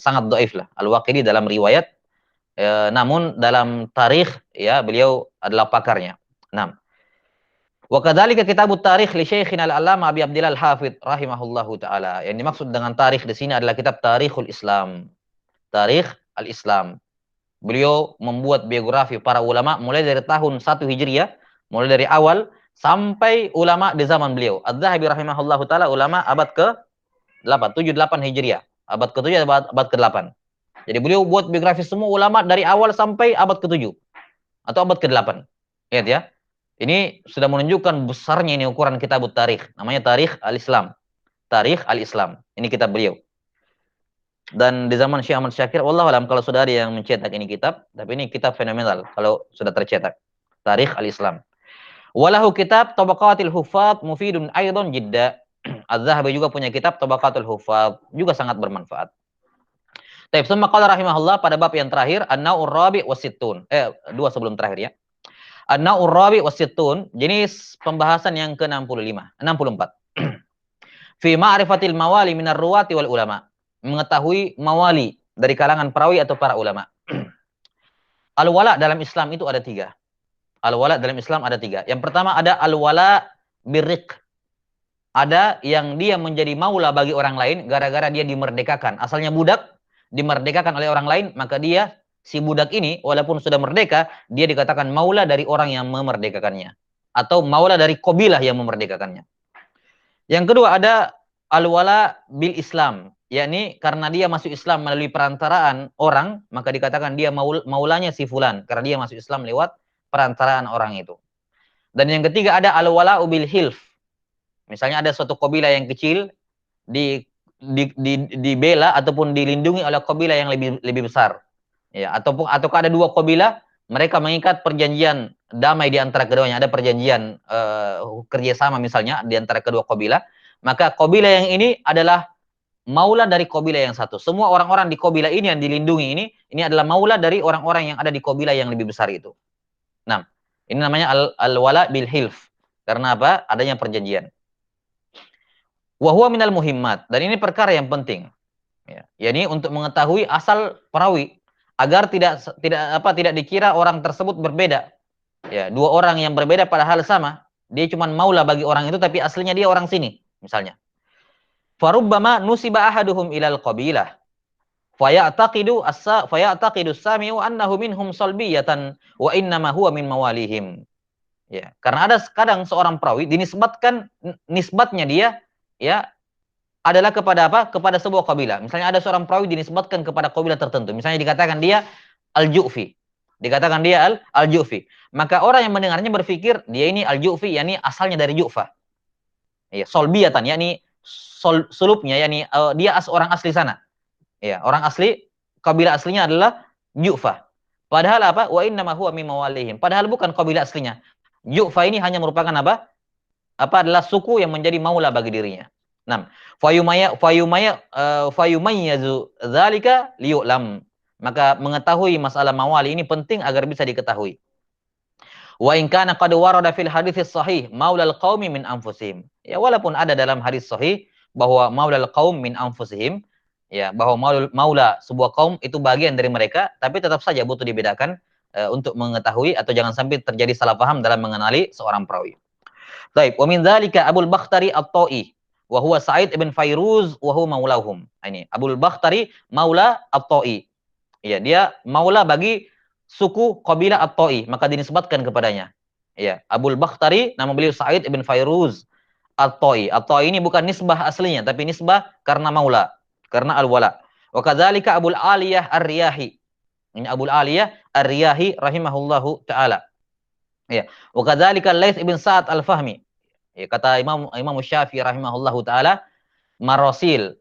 Sangat dhaif lah Al-Waqidi dalam riwayat. Namun dalam tarikh ya beliau adalah pakarnya. Nah, wa kadzalika kitabut tarikh li Syekhina Al-Allamah Abi Abdillah Al-Hafidz rahimahullahu taala. Yang dimaksud dengan tarikh di sini adalah kitab Tarikhul Islam. Tarikh Al-Islam. Beliau membuat biografi para ulama mulai dari tahun 1 Hijriah, mulai dari awal sampai ulama di zaman beliau. Az-Zahabi rahimahullahu taala ulama abad ke-8, 7-8 Hijriah. Abad ke-7 abad ke-8. Jadi beliau buat biografi semua ulama dari awal sampai abad ke-7 atau abad ke-8. Lihat ya. Ini sudah menunjukkan besarnya ini ukuran kitab tarikh. Namanya Tarikh Al-Islam. Tarikh Al-Islam. Ini kitab beliau. Dan di zaman Syekh Ahmad Syakir, wallahu alam kalau sudah ada yang mencetak ini kitab, tapi ini kitab fenomenal kalau sudah tercetak. Tarikh Al-Islam. Walahu kitab Tabaqatil Huffaz mufidun aidan jidda. Az-Zahabi juga punya kitab Tabaqatul Huffaz, juga sangat bermanfaat. Taib summa qala rahimahullah pada bab yang terakhir, an-naur rabi wasittun. Dua sebelum terakhir ya. An-naur rabi wasittun, jenis pembahasan yang ke-65, 64. Fi ma'rifatil mawali minar ruwati wal ulama. Mengetahui mawali dari kalangan perawi atau para ulama. Al-wala dalam Islam itu ada 3. Al-wala dalam Islam ada 3. Yang pertama ada al-wala birriq. Ada yang dia menjadi maula bagi orang lain gara-gara dia dimerdekakan. Asalnya budak, dimerdekakan oleh orang lain, maka dia, si budak ini, walaupun sudah merdeka, dia dikatakan maula dari orang yang memerdekakannya. Atau maula dari qabilah yang memerdekakannya. Yang kedua ada al-wala bil Islam. Yakni karena dia masuk Islam melalui perantaraan orang, maka dikatakan dia maulanya si fulan. Karena dia masuk Islam lewat perantaraan orang itu. Dan yang ketiga ada al-wala bil hilf. Misalnya ada suatu qabilah yang kecil, dibela ataupun dilindungi oleh qabilah yang lebih besar. Ya, ataupun ada 2 qabilah, mereka mengikat perjanjian damai di antara keduanya, ada perjanjian kerjasama misalnya di antara kedua qabilah, maka qabilah yang ini adalah maula dari qabilah yang satu. Semua orang-orang di qabilah ini yang dilindungi ini adalah maula dari orang-orang yang ada di qabilah yang lebih besar itu. Nah, ini namanya al-wala bil hilf. Karena apa? Adanya perjanjian. Wa huwa minal muhimmat, dan ini perkara yang penting. Ya, yakni untuk mengetahui asal perawi agar tidak dikira orang tersebut berbeda. Ya, 2 orang yang berbeda padahal sama, dia cuma maula bagi orang itu tapi aslinya dia orang sini, misalnya. Farubbama nusiba ahaduhum ilal qabilah fayataqidu as-sami'u annahu minhum salbiyatan wa innama huwa min mawalihim. Ya, karena ada kadang seorang perawi dinisbatkan nisbatnya dia ya adalah kepada apa? Kepada sebuah kabilah. Misalnya ada seorang perawi dinisbatkan kepada kabilah tertentu. Misalnya dikatakan dia Al-Ju'fi. Dikatakan dia Al-Ju'fi. Maka orang yang mendengarnya berpikir dia ini Al-Ju'fi, yakni asalnya dari Ju'fa. Ya, solbiyatan, yakni sulubnya, yakni dia orang asli sana. Ya, orang asli, kabilah aslinya adalah Ju'fa. Padahal apa? Wa innama huwa min mawalihim. Padahal bukan kabilah aslinya. Ju'fa ini hanya merupakan apa? Adalah suku yang menjadi maula bagi dirinya. Nah, fayumayyazu dzalika liyu'lam. Maka mengetahui masalah mawali ini penting agar bisa diketahui. Wa in kana qad warada fil hadits sahih maulal qaumi min anfusihim. Ya, walaupun ada dalam hadis sahih bahwa maulal qaum min anfusihim, ya, bahwa maula sebuah kaum itu bagian dari mereka, tapi tetap saja butuh dibedakan untuk mengetahui atau jangan sampai terjadi salah paham dalam mengenali seorang perawi. Baik, wa min dzalika Abul Bakhtari At-Ta'i wa huwa Sa'id ibn Fairuz wa huwa maulahum. Ini Abul Bakhtari maula At-Ta'i. Ya, dia maula bagi suku kabilah At-Ta'i, maka dinisbatkan kepadanya. Ya, Abul Bakhtari nama beliau Sa'id ibn Fairuz At-Ta'i. At-Ta'i ini bukan nisbah aslinya, tapi nisbah karena maula, karena al-wala. Wa kadzalika Abul Aliyah Ar-Riyahi. Ini Abul Aliyah Ar-Riyahi rahimahullahu taala. Ya, wa kadzalika Laits ibn Sa'ad Al-Fahmi. Ya, kata Imam Syafi'i rahimahullahu taala, marasil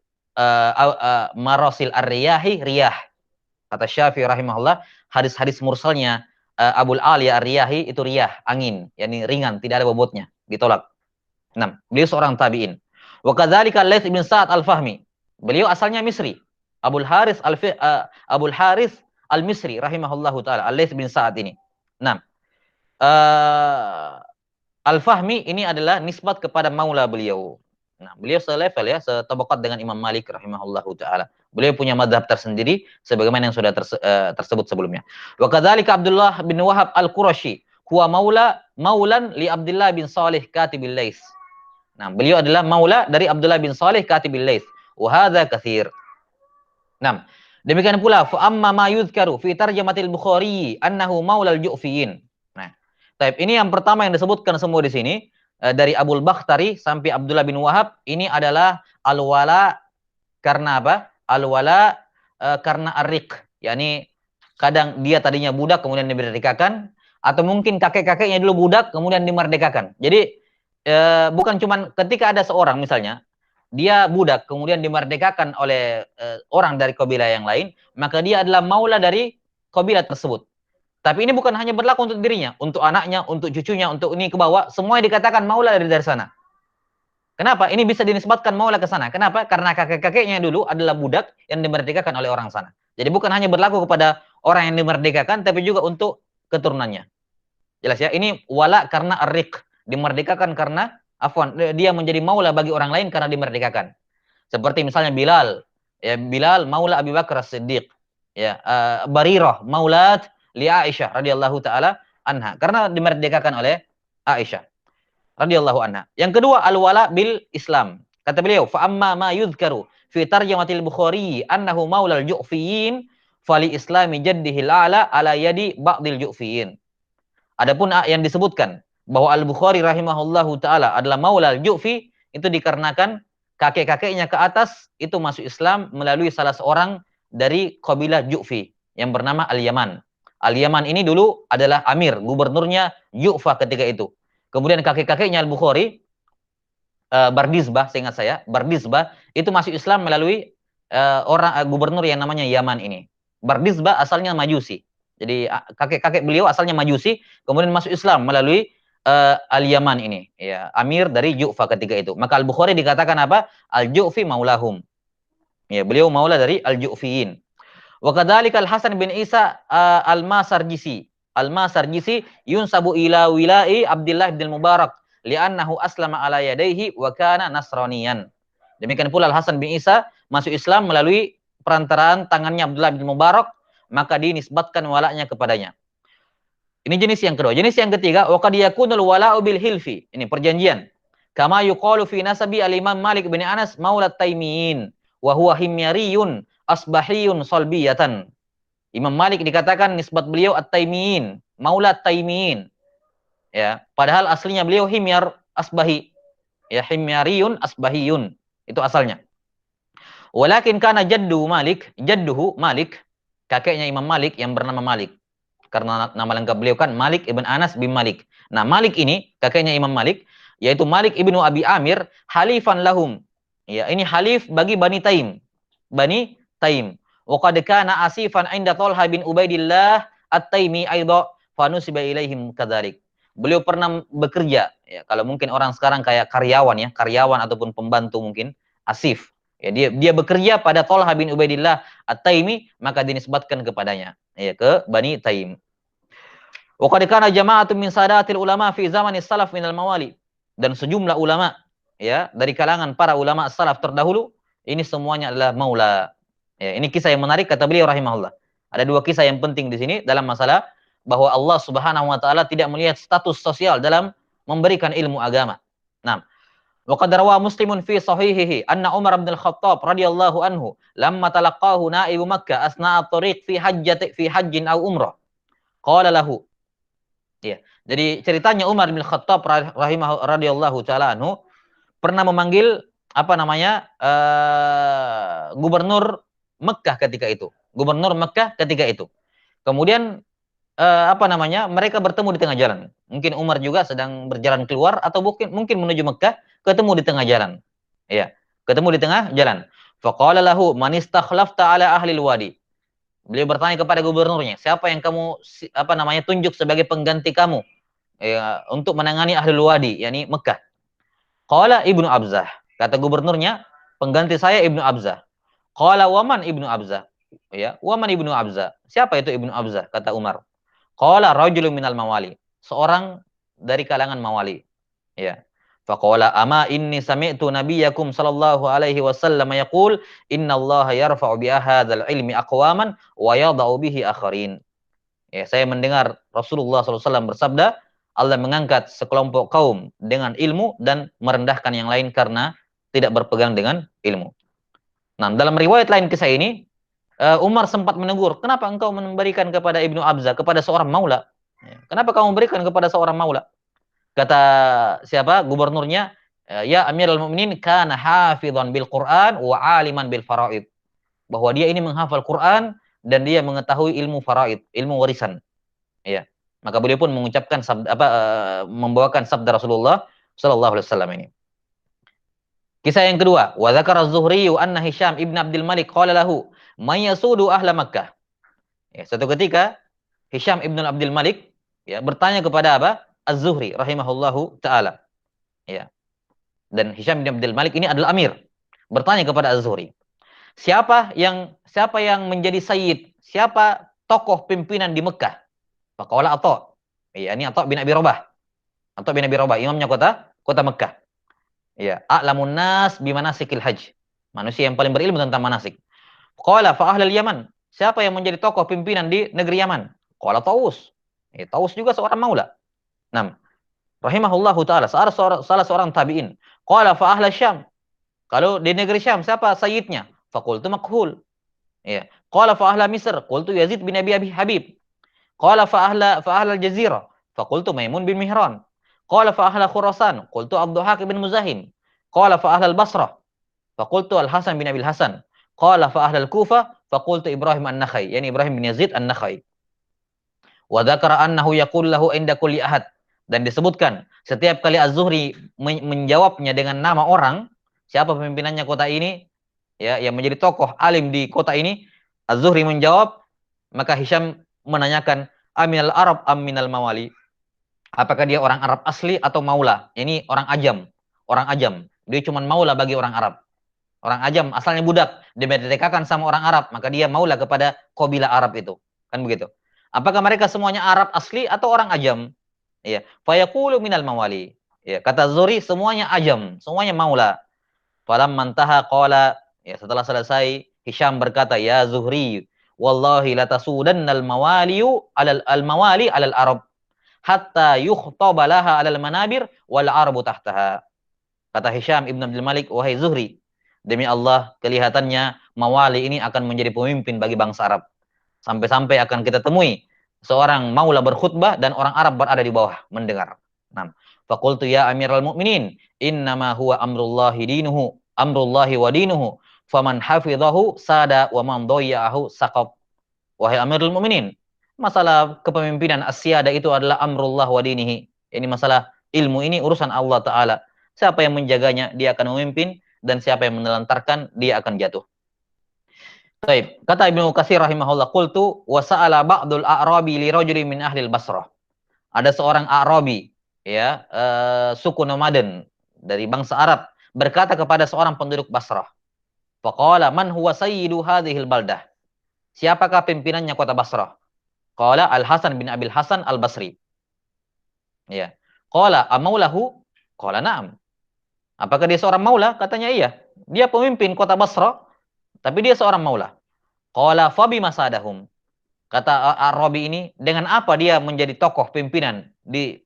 ar-riyahi riyah. Kata Syafi'i rahimahullah, hadis-hadis mursalnya Abul Aliyah ar-Riyahi itu riyah, angin, yakni ringan, tidak ada bobotnya, ditolak. Nah, beliau seorang tabi'in. Wa kadzalika Laits bin Sa'ad Al-Fahmi. Beliau asalnya Misri. Abul Haris Al-Misri rahimahullahu taala, Laits bin Sa'ad ini. Nah, Al-Fahmi ini adalah nisbat kepada maula beliau. Nah, beliau selevel ya, setabaqat dengan Imam Malik rahimahullahu taala. Beliau punya mazhab tersendiri sebagaimana yang sudah tersebut sebelumnya. Wa kadzalika Abdullah bin Wahab Al-Qurashi, huwa maulan li Abdullah bin Salih katibil Lais. Nah, beliau adalah maula dari Abdullah bin Salih katibil Lais. Wa hadza katsir. Nah, demikian pula fa amma ma yuzkaru fi tarjamatil Bukhari annahu maulal Ju'fiyin. Nah, taib ini yang pertama yang disebutkan semua di sini dari Abul Bakhtari sampai Abdullah bin Wahab ini adalah al-wala karena apa? Al-wala karena ar-riq, yakni kadang dia tadinya budak kemudian dimerdekakan, atau mungkin kakek-kakeknya dulu budak kemudian dimerdekakan. Jadi bukan cuman ketika ada seorang misalnya dia budak kemudian dimerdekakan oleh orang dari kabilah yang lain, maka dia adalah maula dari kabilah tersebut. Tapi ini bukan hanya berlaku untuk dirinya, untuk anaknya, untuk cucunya, untuk ini ke bawah, semuanya dikatakan maula dari sana. Kenapa? Ini bisa dinisbatkan maula ke sana. Kenapa? Karena kakek-kakeknya dulu adalah budak yang dimerdekakan oleh orang sana. Jadi bukan hanya berlaku kepada orang yang dimerdekakan, tapi juga untuk keturunannya. Jelas ya? Ini wala karena ar-riq, dimerdekakan karena dia menjadi maula bagi orang lain karena dimerdekakan. Seperti misalnya Bilal, ya Bilal maula Abu Bakar As-Siddiq, ya Barirah maulat li Aisyah radhiyallahu taala anha karena dimerdekakan oleh Aisyah radhiyallahu anha. Yang kedua al-wala bil Islam. Kata beliau, fa amma ma yuzkaru fi tarjamatil Bukhari annahu maulal Ju'fiyin fali islami jaddihil a'la ala yadi ba'dil Ju'fiyin. Adapun yang disebutkan bahwa Al-Bukhari rahimahullahu taala adalah maula al-Ju'fi itu dikarenakan kakek-kakeknya ke atas itu masuk Islam melalui salah seorang dari kabilah Ju'fi yang bernama Al-Yaman. Al-Yaman ini dulu adalah amir, gubernurnya Ju'fa ketika itu. Kemudian kakek-kakeknya Al-Bukhari Bardizbah, seingat saya, Bardizbah itu masuk Islam melalui gubernur yang namanya Yaman ini. Bardizbah asalnya Majusi. Jadi kakek-kakek beliau asalnya Majusi, kemudian masuk Islam melalui Al-Yaman ini, ya, amir dari Ju'fa ketika itu. Maka Al-Bukhari dikatakan apa? Al-Ju'fi maulahum. Ya, beliau maula dari Al-Ju'fiyin. Wa kadzalika Al-Hasan bin Isa Al-Masarjisi. Al-Masarjisi yunsabu ila wilai Abdullah bin Mubarak li'annahu aslama ala yadayhi wa kana nasraniyan. Demikian pula Al-Hasan bin Isa masuk Islam melalui perantaraan tangannya Abdullah bin Mubarak, maka dinisbatkan walaknya kepadanya. Ini jenis yang kedua. Jenis yang ketiga, wa qad yakunul wala'u bil hilfi. Ini perjanjian. Kama yuqalu fi nasabi al-Imam Malik bin Anas maula Taimiyin wa huwa himyariyun asbahiyun solbiyatan. Imam Malik dikatakan nisbat beliau at-Taimiyin, maula Taimiyin. Ya, padahal aslinya beliau himyar asbahi. Ya, himyariyun asbahiyun. Itu asalnya. Walakin kana jadduhu Malik, kakeknya Imam Malik yang bernama Malik. Karena nama lengkap beliau kan Malik ibn Anas bin Malik. Nah, Malik ini kakeknya Imam Malik, yaitu Malik ibnu Abi Amir, halifan lahum. Ya, ini halif bagi Bani Taim. Bani Taim. Wa qad kana asifan 'inda Thalha bin Ubaidillah At-Taimi aidha fa nusiba ilaihim kadzalik. Beliau pernah bekerja, ya, kalau mungkin orang sekarang kayak karyawan ataupun pembantu mungkin, asif. Ya, dia bekerja pada Thalha bin Ubaidillah At-Taimi, maka dinisbatkan kepadanya, ya, ke Bani Taim. Wa qad kana jama'atun min sadatil ulama fi zaman salaf minal mawali. Dan sejumlah ulama, ya, dari kalangan para ulama salaf terdahulu, ini semuanya adalah maula. Ya, ini kisah yang menarik kata beliau rahimahullah. Ada dua kisah yang penting di sini dalam masalah bahwa Allah Subhanahu wa taala tidak melihat status sosial dalam memberikan ilmu agama. Nah, wa qad rawa Muslimun fi sahihihi anna Umar bin Al-Khattab radhiyallahu anhu lamma talaqahu naibu Makkah asna'a at-tariq fi hajjin aw umrah. Qala lahu. Ya. Jadi ceritanya Umar bin Khattab radhiyallahu taala anhu pernah memanggil gubernur Mekah ketika itu. Gubernur Mekah ketika itu. Kemudian mereka bertemu di tengah jalan. Mungkin Umar juga sedang berjalan keluar atau mungkin menuju Mekah, ketemu di tengah jalan. Ya, ketemu di tengah jalan. Faqala lahu man istakhlafta ala ahli al-wadi. Beliau bertanya kepada gubernurnya, siapa yang kamu tunjuk sebagai pengganti kamu, ya, untuk menangani Ahlul Wadi, yakni Mekah. Qala Ibnu Abzah. Kata gubernurnya, pengganti saya Ibnu Abzah. Qala waman Ibnu Abzah. Ya, waman Ibnu Abzah. Siapa itu Ibnu Abzah? Kata Umar. Qala rajulun minal mawali. Seorang dari kalangan mawali. Ya. Faqala ama inni sami'tu nabiyyakum sallallahu alaihi wasallam yaqul innallaha yarfa'u bi hadzal ilmi aqwaman wa yadh'u bihi akharin. Ya, saya mendengar Rasulullah SAW bersabda, Allah mengangkat sekelompok kaum dengan ilmu dan merendahkan yang lain karena tidak berpegang dengan ilmu. Nah, dalam riwayat lain kisah ini, Umar sempat menegur, kenapa engkau memberikan kepada Ibnu Abzah, kepada seorang maula? Ya, kenapa kamu memberikan kepada seorang maula? Kata siapa? Gubernurnya, ya Amirul Mukminin kana hafizan bil Quran wa aliman bil faraid. Bahwa dia ini menghafal Quran dan dia mengetahui ilmu faraid, ilmu warisan. Ya. Maka beliau pun mengucapkan membawakan sabda Rasulullah sallallahu alaihi wasallam ini. Kisah yang kedua, wa dzakara az-Zuhri anna Hisham ibn Abdul Malik qala lahu, "May yasudu ahla Makkah?" Ya, suatu ketika Hisham ibn Abdul Malik ya bertanya kepada apa? Az-Zuhri rahimahullahu taala. Ya. Dan Hisham bin Abdul Malik ini adalah amir. Bertanya kepada Az-Zuhri, siapa yang menjadi sayyid? Siapa tokoh pimpinan di Mekah? Faqala Atha. Ya, ini Atha bin Abi Rabah. Atha bin Abi Rabah, imamnya kota Mekah. Ya, a'lamun nas bimanasikil hajj. Manusia yang paling berilmu tentang manasik. Qala fa ahlul Yaman. Siapa yang menjadi tokoh pimpinan di negeri Yaman? Qala Taus. Ya, Taus juga seorang maula. 6. Rahimahullahu taala, salah seorang tabi'in. Qala fa ahla Syam. Kalau di negeri Syam siapa sayyidnya? Faqultu Makhul. Ya. Qala fa ahla Misr, qultu Yazid bin Abi Habib. Qala fa ahla Al-Jazirah, faqultu Maimun bin Mihran. Qala fa ahla Khurasan, qultu Abdul bin Muzahim. Qala fa ahla Al-Basrah, faqultu Al-Hasan bin Abil Hasan. Qala fa ahla Al-Kufah, faqultu Ibrahim An-Nakhai, yani Ibrahim bin Yazid An-Nakhai. Wa dzakara annahu yaqul lahu inda kulli ahad. Dan disebutkan setiap kali Az-Zuhri menjawabnya dengan nama orang, siapa pemimpinannya kota ini, ya, yang menjadi tokoh alim di kota ini, Az-Zuhri menjawab, maka Hisham menanyakan, aminal Arab aminal mawali? Apakah dia orang Arab asli atau maula? Ini orang ajam, orang ajam. Dia cuma maula bagi orang Arab. Orang ajam asalnya budak, dimerdekakan sama orang Arab, maka dia maula kepada kabilah Arab itu. Kan begitu. Apakah mereka semuanya Arab asli atau orang ajam? Ya, fayaqulu minal mawali. Ya, kata Zuhri semuanya ajam, semuanya maula. Falamman taha qala, ya setelah selesai Hisham berkata, ya Zuhri, wallahi latasudannal mawaliyu al-mawali alal Arab hatta yukhtaba laha alal manabir wal arabu tahtaha. Kata Hisham ibn Abdul Malik, wahai Zuhri, demi Allah kelihatannya mawali ini akan menjadi pemimpin bagi bangsa Arab. Sampai-sampai akan kita temui seorang maula berkhutbah dan orang Arab berada di bawah mendengar. Nah, faqultu ya Amirul Mukminin, innama huwa amrullahi wa dinuhu, faman hafidhahu sada wa man dhayya'ahu saqab. Wahai Amirul Mukminin, masalah kepemimpinan asyada itu adalah amrullah wa dinihi. Ini masalah ilmu ini urusan Allah taala. Siapa yang menjaganya, dia akan memimpin, dan siapa yang menelantarkan, dia akan jatuh. Baik, kata Ibnu Katsir rahimahullah, qultu wa sa'ala ba'dul a'rabi li rajulin min ahli al-Basrah. Ada seorang Arabi, ya, suku nomaden dari bangsa Arab, berkata kepada seorang penduduk Basrah. Faqala man huwa sayyidu hadhil baldah? Siapakah pimpinannya kota Basrah? Qala Al-Hasan bin Abil Hasan Al-Basri. Ya. Qala amaulahu? Qala na'am. Apakah dia seorang maula? Katanya iya. Dia pemimpin kota Basrah, tapi dia seorang maula. Qala fabi masadahum. Kata Arabi ini, dengan apa dia menjadi tokoh pimpinan di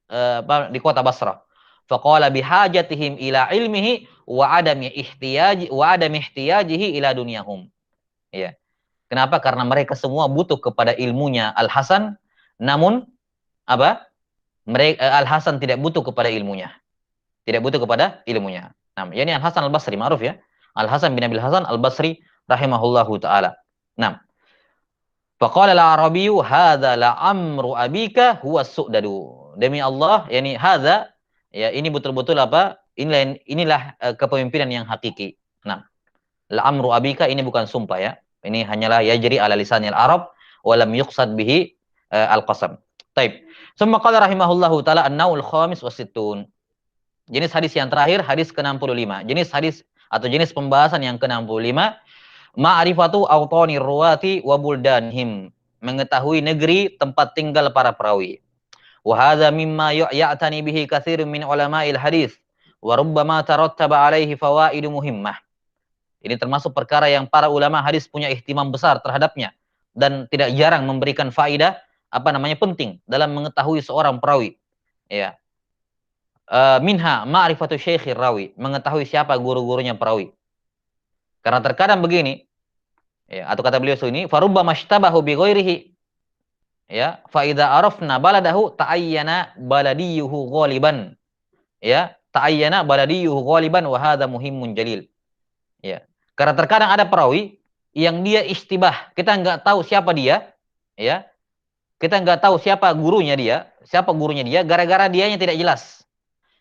kota Basrah? Faqala bihajatihim ila ilmihi wa adami ihtiyajihi ila dunyahum. Ya. Kenapa? Karena mereka semua butuh kepada ilmunya Al-Hasan, namun apa? Al-Hasan tidak butuh kepada ilmunya. Tidak butuh kepada ilmunya. Nah, ini Al-Hasan Al-Basri, ma'ruf ya. Al-Hasan bin Abil Hasan Al-Basri rahimahullahu taala. Nah, faqala al-Arabiyyu hadza la amru abika huwa su'dadu. Demi Allah, yani hadza, ya ini betul-betul apa? Inilah kepemimpinan yang hakiki. Nah, la amru abika ini bukan sumpah ya. Ini hanyalah yajri ala lisanil Arab wa lam yuqsad bihi al-qasam. Taib. Summa qala rahimahullahu taala an-naul khamis wa sittun. Jenis hadis yang terakhir, hadis ke-65. Jenis hadis atau jenis pembahasan yang ke-65, ma'rifatu awtanir ruwati wa buldanhim. Mengetahui negeri tempat tinggal para perawi. Wa hadza mimma ya'tani bihi katsirun min ulama'il hadis wa rubbama tarattaba alaihi fawaidu muhimmah. Ini termasuk perkara yang para ulama hadis punya ihtimam besar terhadapnya dan tidak jarang memberikan faedah penting dalam mengetahui seorang perawi. Ya. Minha ma'rifatu syekhir rawi, mengetahui siapa guru-gurunya perawi. Karena terkadang begini, ya, atau kata beliau ini, farubba mashtabahu bi ghairihi. Ya, fa idza arafna baladahu ta'ayyana baladiyuhu ghaliban. Ya, ta'ayyana baladiyuhu ghaliban wa hadza muhimmun jalil. Ya. Karena terkadang ada perawi yang dia istibah, kita nggak tahu siapa dia, ya. Kita nggak tahu siapa gurunya dia, gara-gara dianya tidak jelas.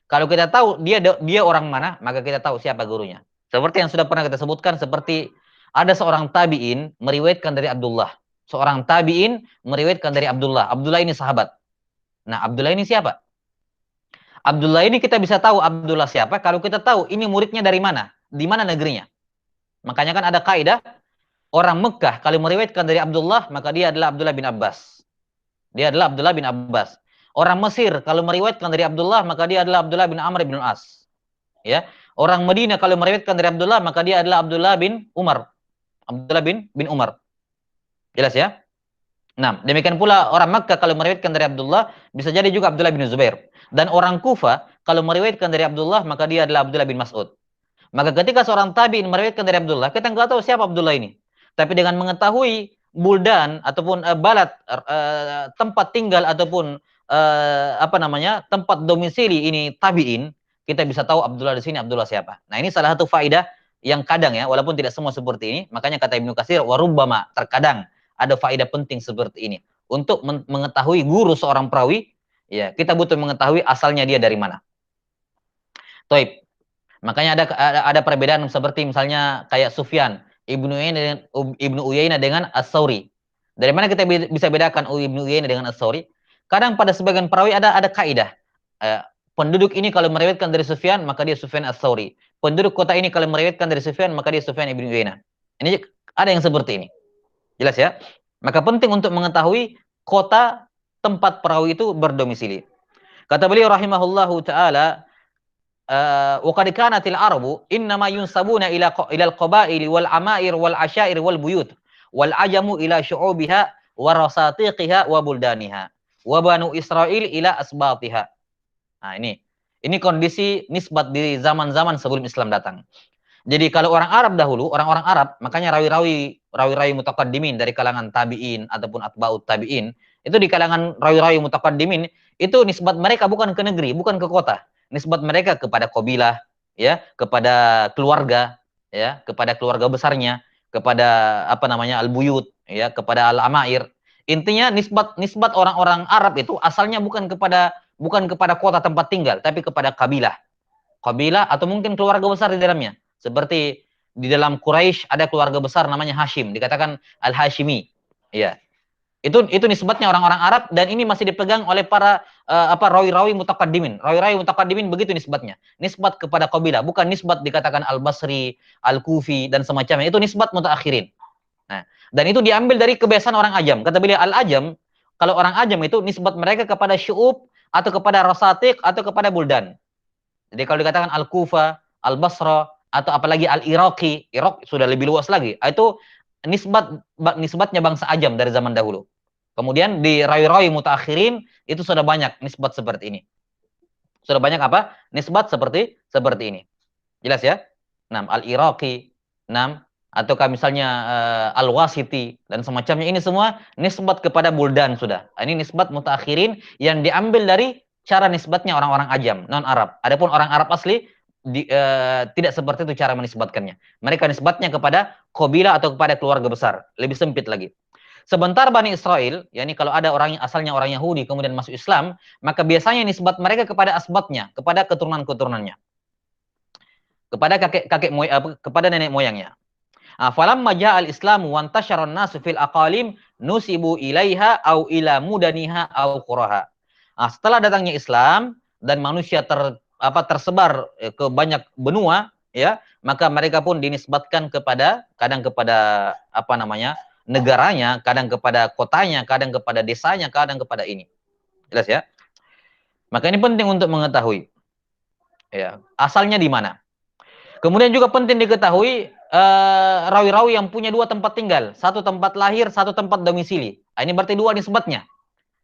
Kalau kita tahu dia orang mana, maka kita tahu siapa gurunya. Seperti yang sudah pernah kita sebutkan, seperti ada seorang tabi'in meriwayatkan dari Abdullah. Seorang tabi'in meriwayatkan dari Abdullah. Abdullah ini sahabat. Nah, Abdullah ini siapa? Abdullah ini kita bisa tahu Abdullah siapa kalau kita tahu ini muridnya dari mana, di mana negerinya. Makanya kan ada kaidah, orang Mekah kalau meriwayatkan dari Abdullah, maka dia adalah Abdullah bin Abbas. Dia adalah Abdullah bin Abbas. Orang Mesir kalau meriwayatkan dari Abdullah, maka dia adalah Abdullah bin Amr bin As. Ya. Orang Madinah kalau meriwayatkan dari Abdullah, maka dia adalah Abdullah bin Umar. Abdullah bin Umar. Jelas ya? Nah, demikian pula orang Makkah kalau meriwayatkan dari Abdullah, bisa jadi juga Abdullah bin Zubair. Dan orang Kufa kalau meriwayatkan dari Abdullah, maka dia adalah Abdullah bin Mas'ud. Maka ketika seorang tabi'in meriwayatkan dari Abdullah, kita nggak tahu siapa Abdullah ini. Tapi dengan mengetahui buldan ataupun balad, tempat tinggal ataupun tempat domisili ini tabi'in, kita bisa tahu Abdullah di sini Abdullah siapa. Nah, ini salah satu faedah yang kadang ya, walaupun tidak semua seperti ini, makanya kata Ibnu Katsir, warubbama, terkadang ada faedah penting seperti ini. Untuk mengetahui guru seorang perawi, ya, kita butuh mengetahui asalnya dia dari mana. Taib. Makanya ada perbedaan seperti misalnya kayak Sufyan Ibnu Uyainah dengan As-Sauri. Dari mana kita bisa bedakan Ibnu Uyainah dengan As-Sauri? Kadang pada sebagian perawi ada kaidah. Penduduk ini kalau meriwayatkan dari Sufyan, maka dia Sufyan As-Sauri. Penduduk kota ini kalau meriwayatkan dari Sufyan, maka dia Sufyan Ibnu Uyainah. Ini ada yang seperti ini. Jelas ya? Maka penting untuk mengetahui kota tempat perawi itu berdomisili. Kata beliau rahimahullahu taala, wa qad kanatil arabu innama yunsabuna ila al-qabail wal amair wal asyair wal buyut wal ajamu ila syu'ubiha wa rasatiqiha wa buldaniha wa banu Israil ila asbatiha. Nah, ini kondisi nisbat di zaman-zaman sebelum Islam datang. Jadi kalau orang Arab dahulu, orang-orang Arab, makanya rawi-rawi mutaqaddimin dari kalangan tabi'in ataupun atba'ut tabi'in, itu di kalangan rawi-rawi mutaqaddimin, itu nisbat mereka bukan ke negeri, bukan ke kota. Nisbat mereka kepada qabilah, ya, kepada keluarga, ya, kepada keluarga besarnya, kepada al-buyut, ya, kepada al-amair. Intinya nisbat orang-orang Arab itu asalnya bukan kepada kota tempat tinggal, tapi kepada kabilah. Kabilah atau mungkin keluarga besar di dalamnya. Seperti di dalam Quraisy ada keluarga besar namanya Hashim, dikatakan Al-Hashimi. Ya. Itu nisbatnya orang-orang Arab dan ini masih dipegang oleh para rawi-rawi mutaqaddimin. Rawi-rawi mutaqaddimin begitu nisbatnya. Nisbat kepada kabilah, bukan nisbat dikatakan Al-Basri, Al-Kufi dan semacamnya. Itu nisbat mutaakhirin. Nah, dan itu diambil dari kebiasaan orang Ajam. Kata beliau Al-Ajam, kalau orang Ajam itu nisbat mereka kepada syu'ub atau kepada rasatiq atau kepada buldan. Jadi kalau dikatakan Al-Kufa, Al-Basra atau apalagi Al-Iraqi, Irak sudah lebih luas lagi. Itu nisbatnya bangsa Ajam dari zaman dahulu. Kemudian di rawi-rawi mutaakhirin itu sudah banyak nisbat seperti ini. Sudah banyak nisbat seperti ini. Jelas ya? Al-Iraqi, ataukah misalnya Al-Wasiti dan semacamnya, ini semua nisbat kepada buldan sudah. Ini nisbat mutaakhirin yang diambil dari cara nisbatnya orang-orang Ajam, non-Arab. Adapun orang Arab asli tidak seperti itu cara menisbatkannya. Mereka nisbatnya kepada qabilah atau kepada keluarga besar, lebih sempit lagi. Sebentar Bani Israel, yakni kalau ada orang yang asalnya orang Yahudi kemudian masuk Islam, maka biasanya nisbat mereka kepada asbatnya, kepada keturunan-keturunannya. Kepada nenek moyangnya. Falamma ja'al Islam wa antashara an-nasu fil aqalim nusibu ilaiha au ila mudaniha au quraha. Setelah datangnya Islam dan manusia tersebar ke banyak benua, ya, maka mereka pun dinisbatkan kadang kepada negaranya, kadang kepada kotanya, kadang kepada desanya, kadang kepada ini. Jelas ya? Maka ini penting untuk mengetahui, ya, asalnya di mana. Kemudian juga penting diketahui rawi-rawi yang punya dua tempat tinggal, satu tempat lahir, satu tempat domisili. Ini berarti dua nisbatnya.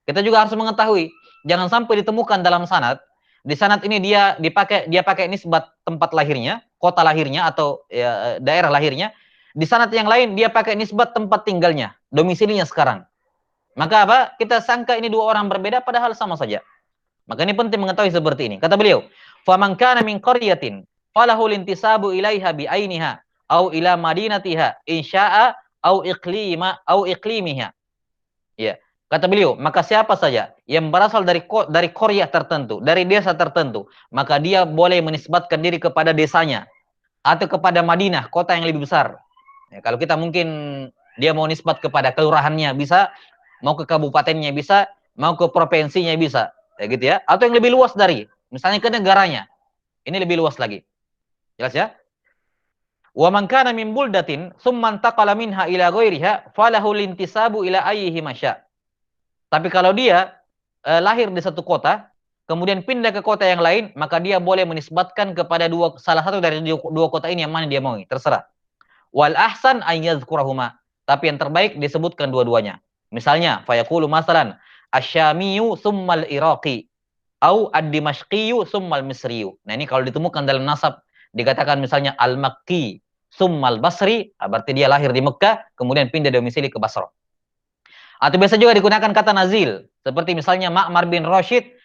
Kita juga harus mengetahui, jangan sampai ditemukan dalam sanad, di sanad ini dia pakai nisbat tempat lahirnya, kota lahirnya atau ya, daerah lahirnya. Di sanad yang lain dia pakai nisbat tempat tinggalnya, domisilinya sekarang. Maka apa? Kita sangka ini dua orang berbeda padahal sama saja. Maka ini penting mengetahui seperti ini. Kata beliau, "Faman kana min qaryatin falahu lintisabu ilaiha bi ainiha au ila madinatiha insya'a au iqlimiha." Ya. Kata beliau, maka siapa saja yang berasal dari qaryah tertentu, dari desa tertentu, maka dia boleh menisbatkan diri kepada desanya atau kepada Madinah, kota yang lebih besar. Ya, kalau kita mungkin dia mau nisbat kepada kelurahannya bisa, mau ke kabupatennya bisa, mau ke provinsinya bisa, ya gitu ya. Atau yang lebih luas dari, misalnya ke negaranya. Ini lebih luas lagi. Jelas ya? Wa man kana min buldatin tsumma intaqala minha ila ghairiha falahu lintisabu ila ayyihi masya. Tapi kalau dia lahir di satu kota, kemudian pindah ke kota yang lain, maka dia boleh menisbatkan kepada salah satu dari dua kota ini yang mana dia mau, terserah. Wal ahsan an yadhkurahuma. Tapi yang terbaik disebutkan dua-duanya. Misalnya, fayaqulu masalan asyamiyu summal iraqi au ad-dimashqiyu summal misriyu. Nah, ini kalau ditemukan dalam nasab dikatakan misalnya al-Makki summal Basri, berarti dia lahir di Mekah, kemudian pindah domisili ke Basra. Atau biasa juga digunakan kata nazil, seperti misalnya Ma'mar bin Rashid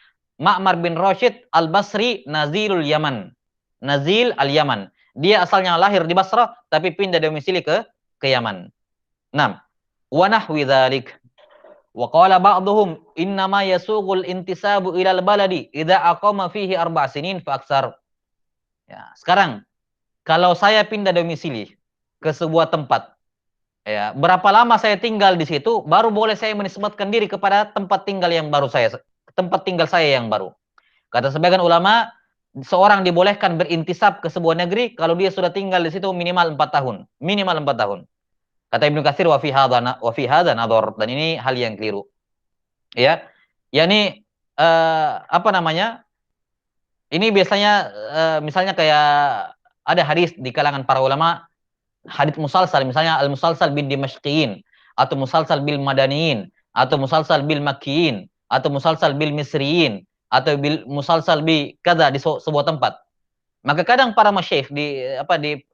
al-Basri nazilul Yaman. Nazil al-Yaman. Dia asalnya lahir di Basrah tapi pindah domisili ke Yaman. 6. Wa nahwi dzalik. Wa qala ba'dhum innama yasughul intisabu ilal baladi idza aqama fihi 4 sinin fa aksar. Ya, sekarang kalau saya pindah domisili ke sebuah tempat, ya, berapa lama saya tinggal di situ, baru boleh saya menisbatkan diri kepada tempat tinggal saya yang baru. Kata sebagian ulama, seorang dibolehkan berintisab ke sebuah negeri kalau dia sudah tinggal di situ minimal 4 tahun. Minimal 4 tahun. Kata Ibnu Katsir wa fi hadza nadhar, dan ini hal yang keliru. Ya. Yani Ini biasanya misalnya kayak ada hadis di kalangan para ulama, hadits musalsal, misalnya al-musalsal bil dimashqiyin, atau musalsal bil madaniyin, atau musalsal bil makkiyin, atau musalsal bil misriyin, atau bil musalsal bi kada di sebuah tempat. Maka kadang para masyayikh di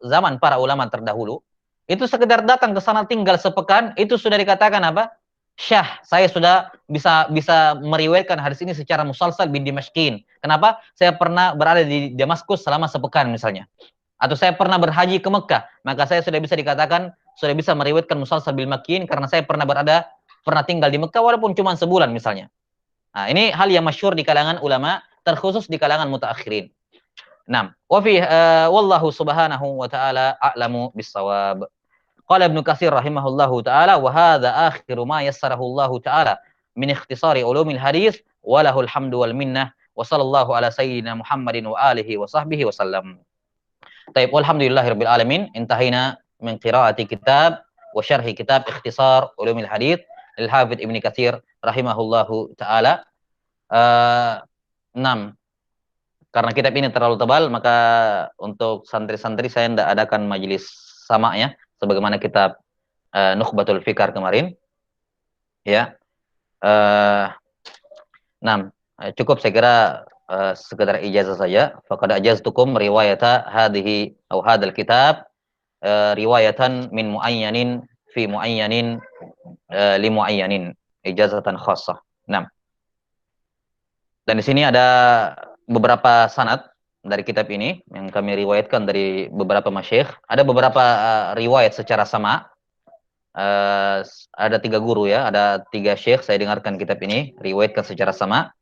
zaman para ulama terdahulu itu sekedar datang ke sana tinggal sepekan, itu sudah dikatakan apa? Syah, saya sudah bisa meriwayatkan hadis ini secara musalsal bin dimashqin. Kenapa? Saya pernah berada di Damaskus selama sepekan misalnya. Atau saya pernah berhaji ke Mekah, maka saya sudah bisa dikatakan sudah bisa meriwayatkan musalsal bil makkiin karena saya pernah tinggal di Mekah walaupun cuma sebulan misalnya. Nah, ini hal yang masyhur di kalangan ulama, terkhusus di kalangan mutaakhirin. Naam, wa fi wallahu subhanahu wa ta'ala a'lamu bis-shawab. Qala Ibnu Katsir rahimahullahu taala wa hadza akhiru ma yassarahu Allah taala min ikhtisari ulumil hadis wa lahul hamdu wal minnah wa sallallahu ala sayyidina Muhammadin wa alihi wa sahbihi wasallam. Taib, walhamdulillahirabbil alamin, intahina min qiraati kitab wa syarhi kitab ikhtisar ulumil hadis lil Hafidz Ibnu Katsir rahimahullahu taala. 6. Karena kitab ini terlalu tebal, maka untuk santri-santri saya tidak adakan majelis sama ya, sebagaimana kitab Nukhbatul Fikar kemarin. Ya. 6. Cukup saya kira sekedar ijazah saja. Faqad ajaztukum riwayata hadhihi atau hadzal kitab riwayatan min muayyanin fi muayyanin li muayyanin ijazatan khassah. 6. Dan di sini ada beberapa sanad dari kitab ini yang kami riwayatkan dari beberapa masyayikh. Ada beberapa riwayat secara sama. Ada 3 guru ya, ada 3 syekh saya dengarkan kitab ini riwayatkan secara sama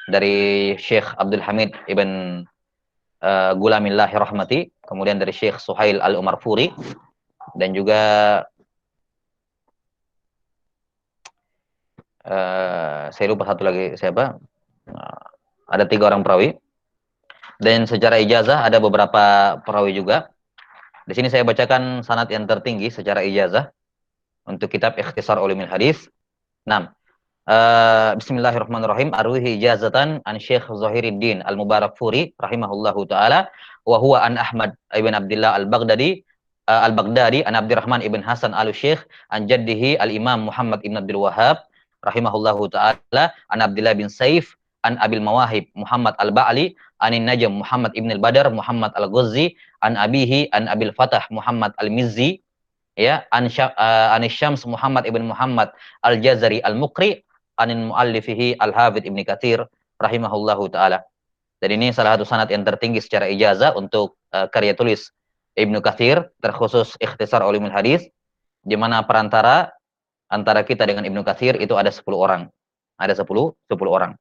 dari Syekh Abdul Hamid ibn Gulamillahi Rahmati, kemudian dari Syekh Suhail Al-Umarfuri, dan juga saya lupa satu lagi siapa. Ada 3 orang perawi. Dan secara ijazah ada beberapa perawi juga. Di sini saya bacakan sanad yang tertinggi secara ijazah untuk kitab Ikhtisar Ulumul Hadis. 6. Bismillahirrahmanirrahim. Arwihi ijazatan an Syekh Zahiruddin Al-Mubarakfuri rahimahullahu taala wa huwa an Ahmad ibn Abdullah Al-Baghdadi an Abdurrahman ibn Hasan Al-Syekh an jaddihi Al-Imam Muhammad ibn Abdul Wahhab rahimahullahu taala an Abdullah bin Saif an Abil Mawahib Muhammad Al-Ba'li anin Najm Muhammad ibn Al-Badar Muhammad Al-Ghazzi an abihi an Abil Fatah Muhammad Al-Mizzi, ya, an Syams Muhammad ibn Muhammad Al-Jazari Al-Muqri anin muallifihi Al-Hafidz Ibnu Katsir rahimahullahu taala. Dan ini salah satu sanad yang tertinggi secara ijazah untuk karya tulis Ibnu Katsir, terkhusus Ikhtisar Ulumul Hadis, di mana perantara antara kita dengan Ibnu Katsir itu ada 10 orang. Ada 10 orang.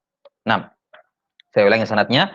6. Saya ulangi sanadnya.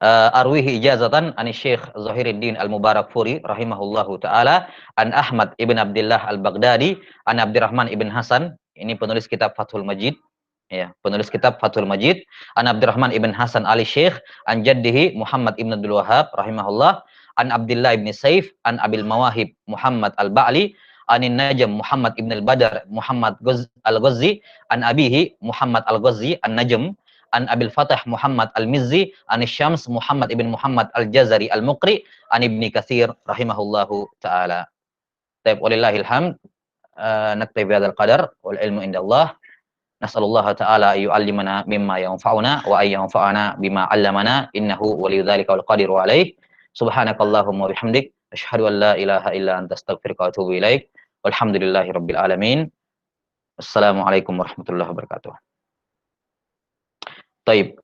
Arwihi ijazatan an Syekh Zahiruddin Al-Mubarakfuri rahimahullahu taala an Ahmad ibn Abdullah Al-Baghdadi an Abdurrahman ibn Hasan, ini penulis kitab Fathul Majid, ya, penulis kitab Fathul Majid, an Abdurrahman ibn Hasan Ali Syekh an jaddihi Muhammad ibn Abdul Wahhab rahimahullah an Abdullah ibn Saif an Abil Mawahib Muhammad Al-Ba'li anin Najm Muhammad ibn Al-Badar Muhammad Al-Ghazzi an abihi Muhammad Al-Ghazzi an-Najm an Abil Fatah Muhammad Al-Mizzi an Syams Muhammad ibn Muhammad Al-Jazari Al-Muqri an Ibni Katsir rahimahullahu taala. Taib walillahil hamd. Naktafi bihadzal qadar wal ilmu indallah. Nas'alullaha ta'ala yu'allimana mimma yanfa'una wa ay yanfa'ana bima 'allamana innahu waliyudzalika wal qadiru 'alaih. Subhanakallahumma wa bihamdik asyhadu an la ilaha illa anta astaghfiruka wa atubu ilaik. Walhamdulillahirabbil alamin. Assalamualaikum warahmatullahi wabarakatuh. Taib.